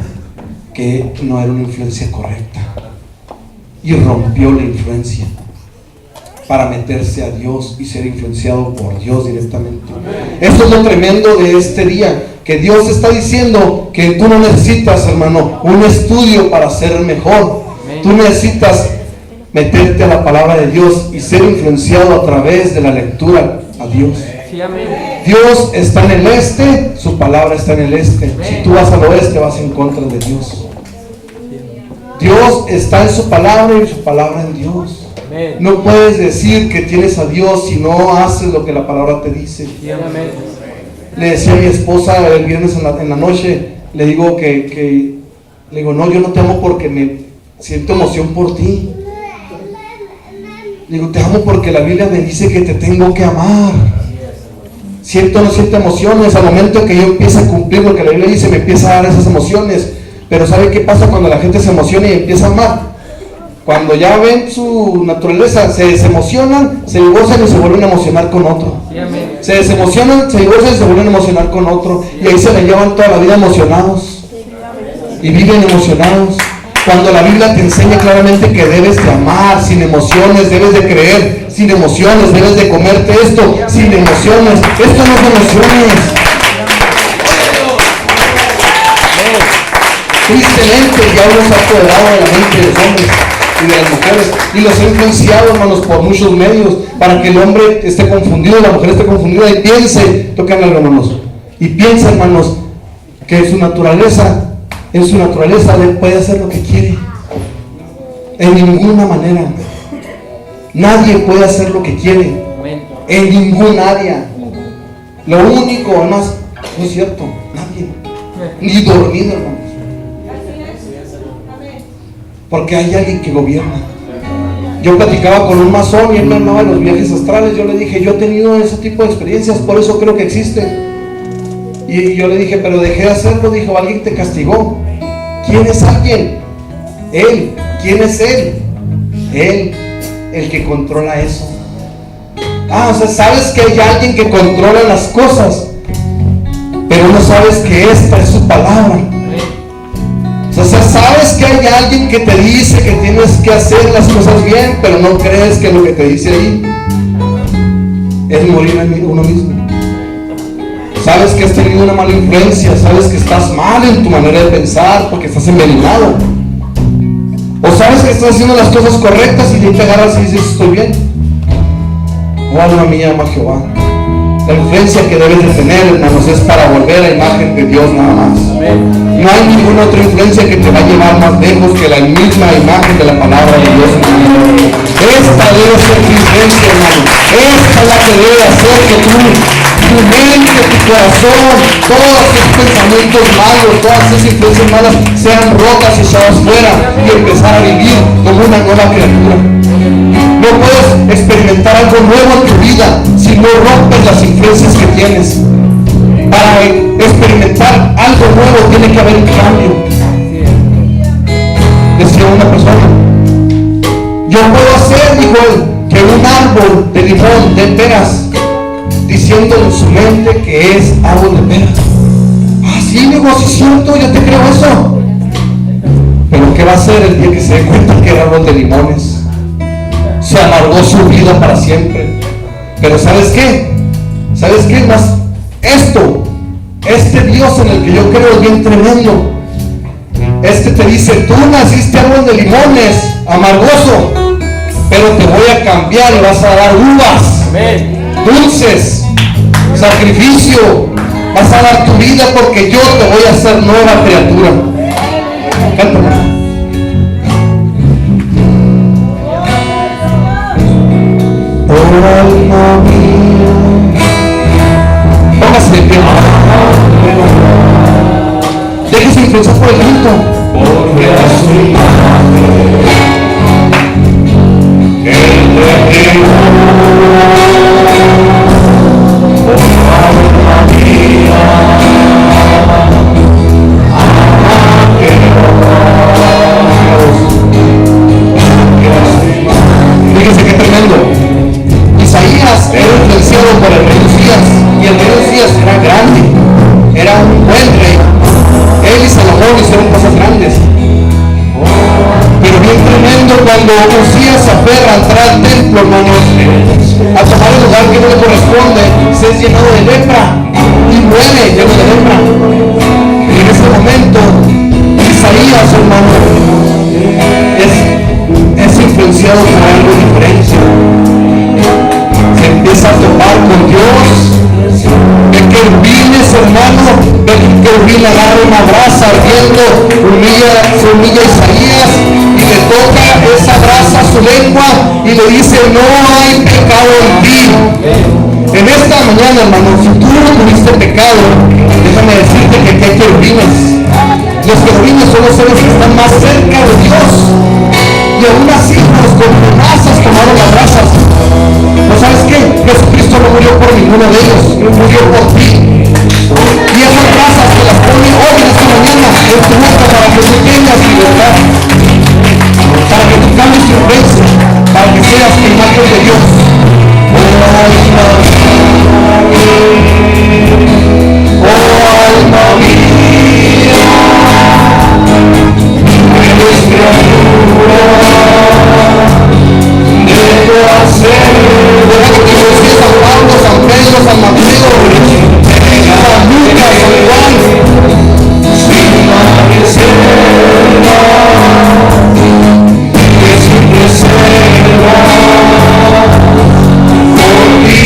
que no era una influencia correcta y rompió la influencia para meterse a Dios y ser influenciado por Dios directamente. Esto es lo tremendo de este día, que Dios está diciendo que tú no necesitas, hermano, un estudio para ser mejor. Tú necesitas meterte a la palabra de Dios y ser influenciado a través de la lectura a Dios. Dios está en el este, su palabra está en el este. Si tú vas al oeste, vas en contra de Dios. Dios está en su palabra y su palabra en Dios. No puedes decir que tienes a Dios si no haces lo que la palabra te dice. Le decía a mi esposa el viernes en la noche, le digo no, yo no te amo porque me siento emoción por ti. Digo, te amo porque la Biblia me dice que te tengo que amar. Siento emociones. Al momento que yo empiezo a cumplir lo que la Biblia dice, me empieza a dar esas emociones. Pero ¿sabe qué pasa cuando la gente se emociona y empieza a amar? Cuando ya ven su naturaleza, se desemocionan, se divorcian y se vuelven a emocionar con otro. Se desemocionan, se divorcian y se vuelven a emocionar con otro. Y ahí se le llevan toda la vida emocionados. Y viven emocionados. Cuando la Biblia te enseña claramente que debes de amar sin emociones, debes de creer sin emociones, debes de comerte esto sin emociones. Esto no es emociones. Tristemente el diablo se ha apoderado de la mente de los hombres y de las mujeres y los ha influenciado, hermanos, por muchos medios para que el hombre esté confundido, la mujer esté confundida y piense, tocan algo, hermanos, y piensa, hermanos, que en su naturaleza puede hacer lo que quiere. En ninguna manera. Nadie puede hacer lo que quiere en ningún área. Lo único, además, no es cierto, nadie, ni dormido, hermanos, porque hay alguien que gobierna. Yo platicaba con un masón y él me hablaba de los viajes astrales. Yo le dije, yo he tenido ese tipo de experiencias, por eso creo que existen. Y yo le dije, pero dejé de hacerlo. Dijo, alguien te castigó. ¿Quién es alguien? Él. ¿Quién es él? Él, el que controla eso. O sea, sabes que hay alguien que controla las cosas, pero no sabes que esta es su palabra. O sea, sabes que hay alguien que te dice que tienes que hacer las cosas bien, pero no crees que lo que te dice ahí es morir en uno mismo. Sabes que has tenido una mala influencia, sabes que estás mal en tu manera de pensar porque estás envenenado. O sabes que estás haciendo las cosas correctas y te agarras y dices, estoy bien. Oh, alma mía, ama Jehová. La influencia que debes de tener, hermanos, es para volver a la imagen de Dios nada más. No hay ninguna otra influencia que te va a llevar más lejos que la misma imagen de la palabra de Dios. Esta debe ser tu influencia, hermano. Esta es la que debe hacer que tu mente, tu corazón, todos esos pensamientos malos, todas esas influencias malas sean rotas y echadas fuera y empezar a vivir como una nueva criatura. No puedes experimentar algo nuevo en tu vida si no rompes las influencias que tienes. Para experimentar algo nuevo tiene que haber un cambio. Decía una persona, yo puedo hacer, dijo él, que un árbol de limón dé peras, diciendo en su mente que es árbol de peras. Ah, sí, digo, sí es cierto, yo te creo eso. Pero ¿qué va a hacer el día que se dé cuenta que era árbol de limones? Se amargó su vida para siempre. Pero ¿sabes qué? ¿Sabes qué? Más este Dios en el que yo creo es bien tremendo. Este te dice, tú naciste árbol de limones, amargoso, pero te voy a cambiar y vas a dar uvas, dulces, sacrificio, vas a dar tu vida porque yo te voy a hacer nueva criatura. Cántame. Alma mía, póngase de pie. Déjese influenciar por el canto. Porque a su imagen Él te creó. Oh alma mía, ama que Dios. Fíjense qué tremendo. Isaías era influenciado por el rey Usías, y el rey Usías era grande, era un buen rey. Él y Salomón hicieron cosas grandes, pero bien tremendo cuando Usías se aferra a entrar al templo, hermanos, a tomar el lugar que no le corresponde, se es llenado de lepra y muere lleno de lepra. Y en ese momento Isaías, hermano, es influenciado por algo diferente. Empieza a topar con Dios. Ve querubines, hermano, ve que querubín agarra una brasa ardiendo, se humilla a Isaías y le toca esa brasa a su lengua y le dice, no hay pecado en ti. En esta mañana, hermano, si tú no tuviste pecado, déjame decirte que aquí hay querubines. Los querubines son los seres que están más cerca de Dios. Y aún así los condenazas tomaron las brasas. ¿No sabes qué? Jesucristo no murió por ninguno de ellos, murió por ti. Y esas brasas que las pone hoy en esta mañana en tu boca para que tú tengas libertad, para que tú cambies tu influencia, para que seas imagen de Dios. Oh alma mía, eres criatura. Deja que te decía San Pablo, San Pedro, San Mateo, San Lucas, San Juan, sin reserva, que sin reserva, por ti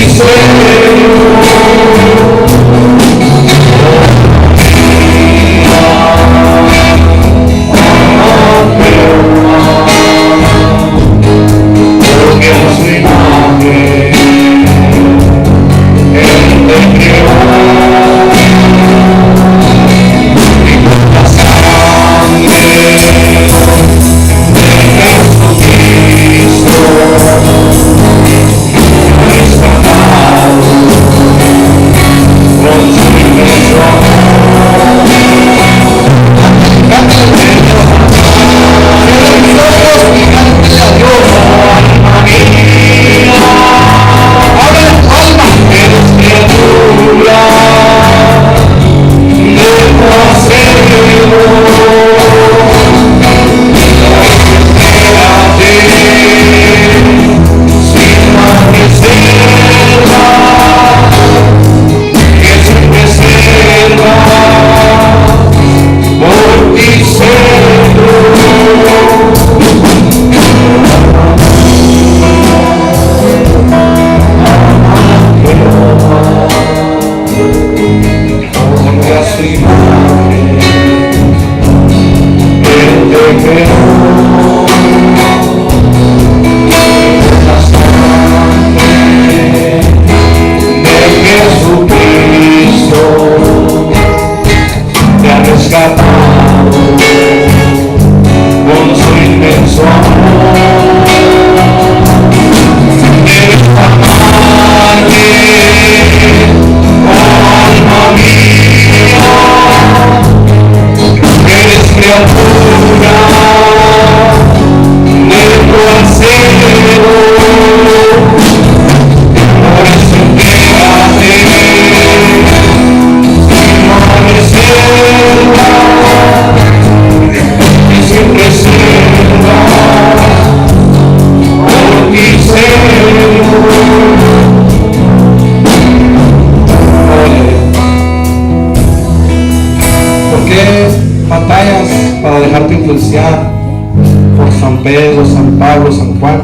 Pedro, San Pablo, San Juan,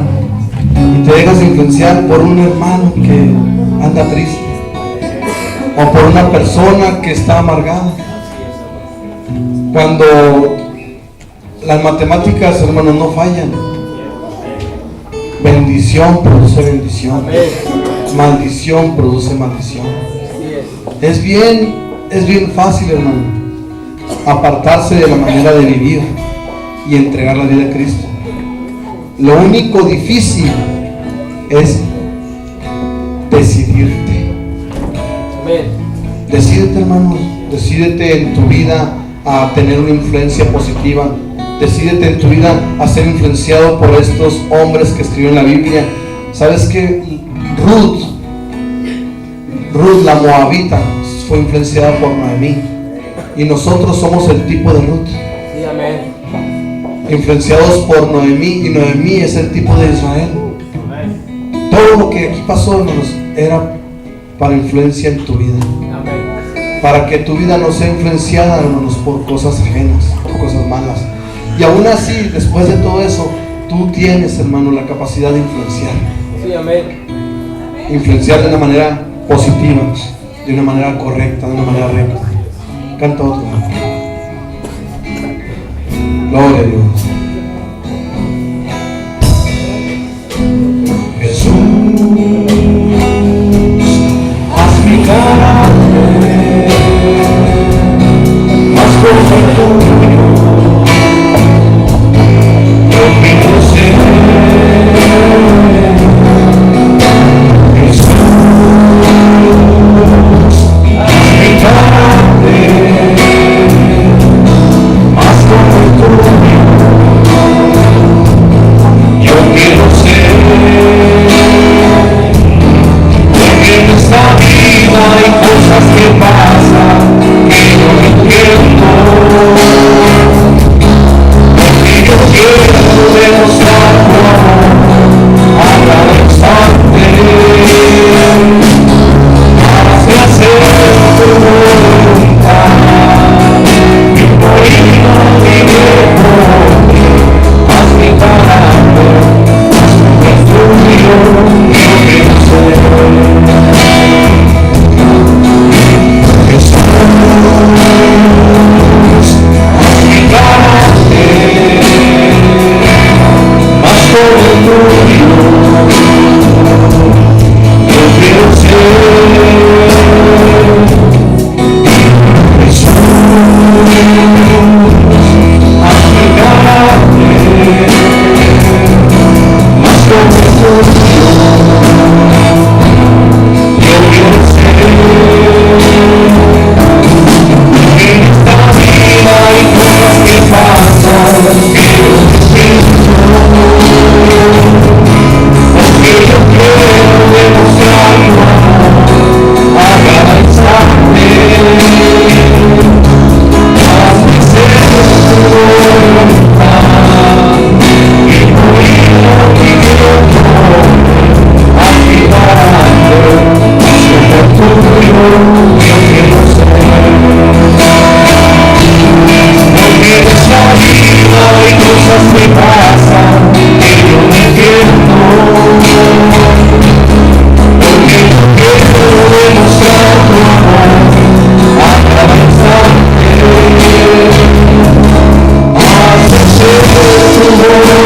y te dejas influenciar por un hermano que anda triste o por una persona que está amargada. Cuando las matemáticas, hermanos, no fallan, bendición produce bendición, maldición produce maldición. Es bien fácil, hermano, apartarse de la manera de vivir y entregar la vida a Cristo. Lo único difícil es decidirte. Decídete, hermanos, decídete en tu vida a tener una influencia positiva. Decídete en tu vida a ser influenciado por estos hombres que escribieron la Biblia. ¿Sabes qué? Ruth la moabita fue influenciada por Noemí, y nosotros somos el tipo de Ruth. Sí, amén. Influenciados por Noemí, y Noemí es el tipo de Israel. Todo lo que aquí pasó, hermanos, era para influencia en tu vida. Para que tu vida no sea influenciada, hermanos, por cosas ajenas, por cosas malas. Y aún así, después de todo eso, tú tienes, hermano, la capacidad de influenciar. Sí, amén. Influenciar de una manera positiva, de una manera correcta, de una manera recta. Canta otro. Gloria a Dios. Jesús, haz mi carácter más perfecto. Yo quiero ser Jesús, haz mi carácter más perfecto. Yo quiero ser, porque en esta vida hay cosas que pasan que yo no entiendo, porque yo quiero demostrar tu amor a cada instante. Hazme hacer tu voluntad y morir a mi viejo. Haz mi carácter más tuyo, yo quiero ser Jesús. Haz mi carácter más como el tuyo, yo quiero ser Jesús. Haz mi carácter más como el tuyo, yo quiero ser. En esta vida hay cosas que pasan que yo no entiendo, porque yo quiero demostrar tu amor a cada instante. Hazme ser tu voluntad y morir a mi viejo hombre. Haz mi carácter más como el tuyo, yo quiero ser. Porque en esta vida hay cosas que pasan que yo no entiendo, porque yo quiero demostrar tu amor a cada instante. Hazme ser Señor.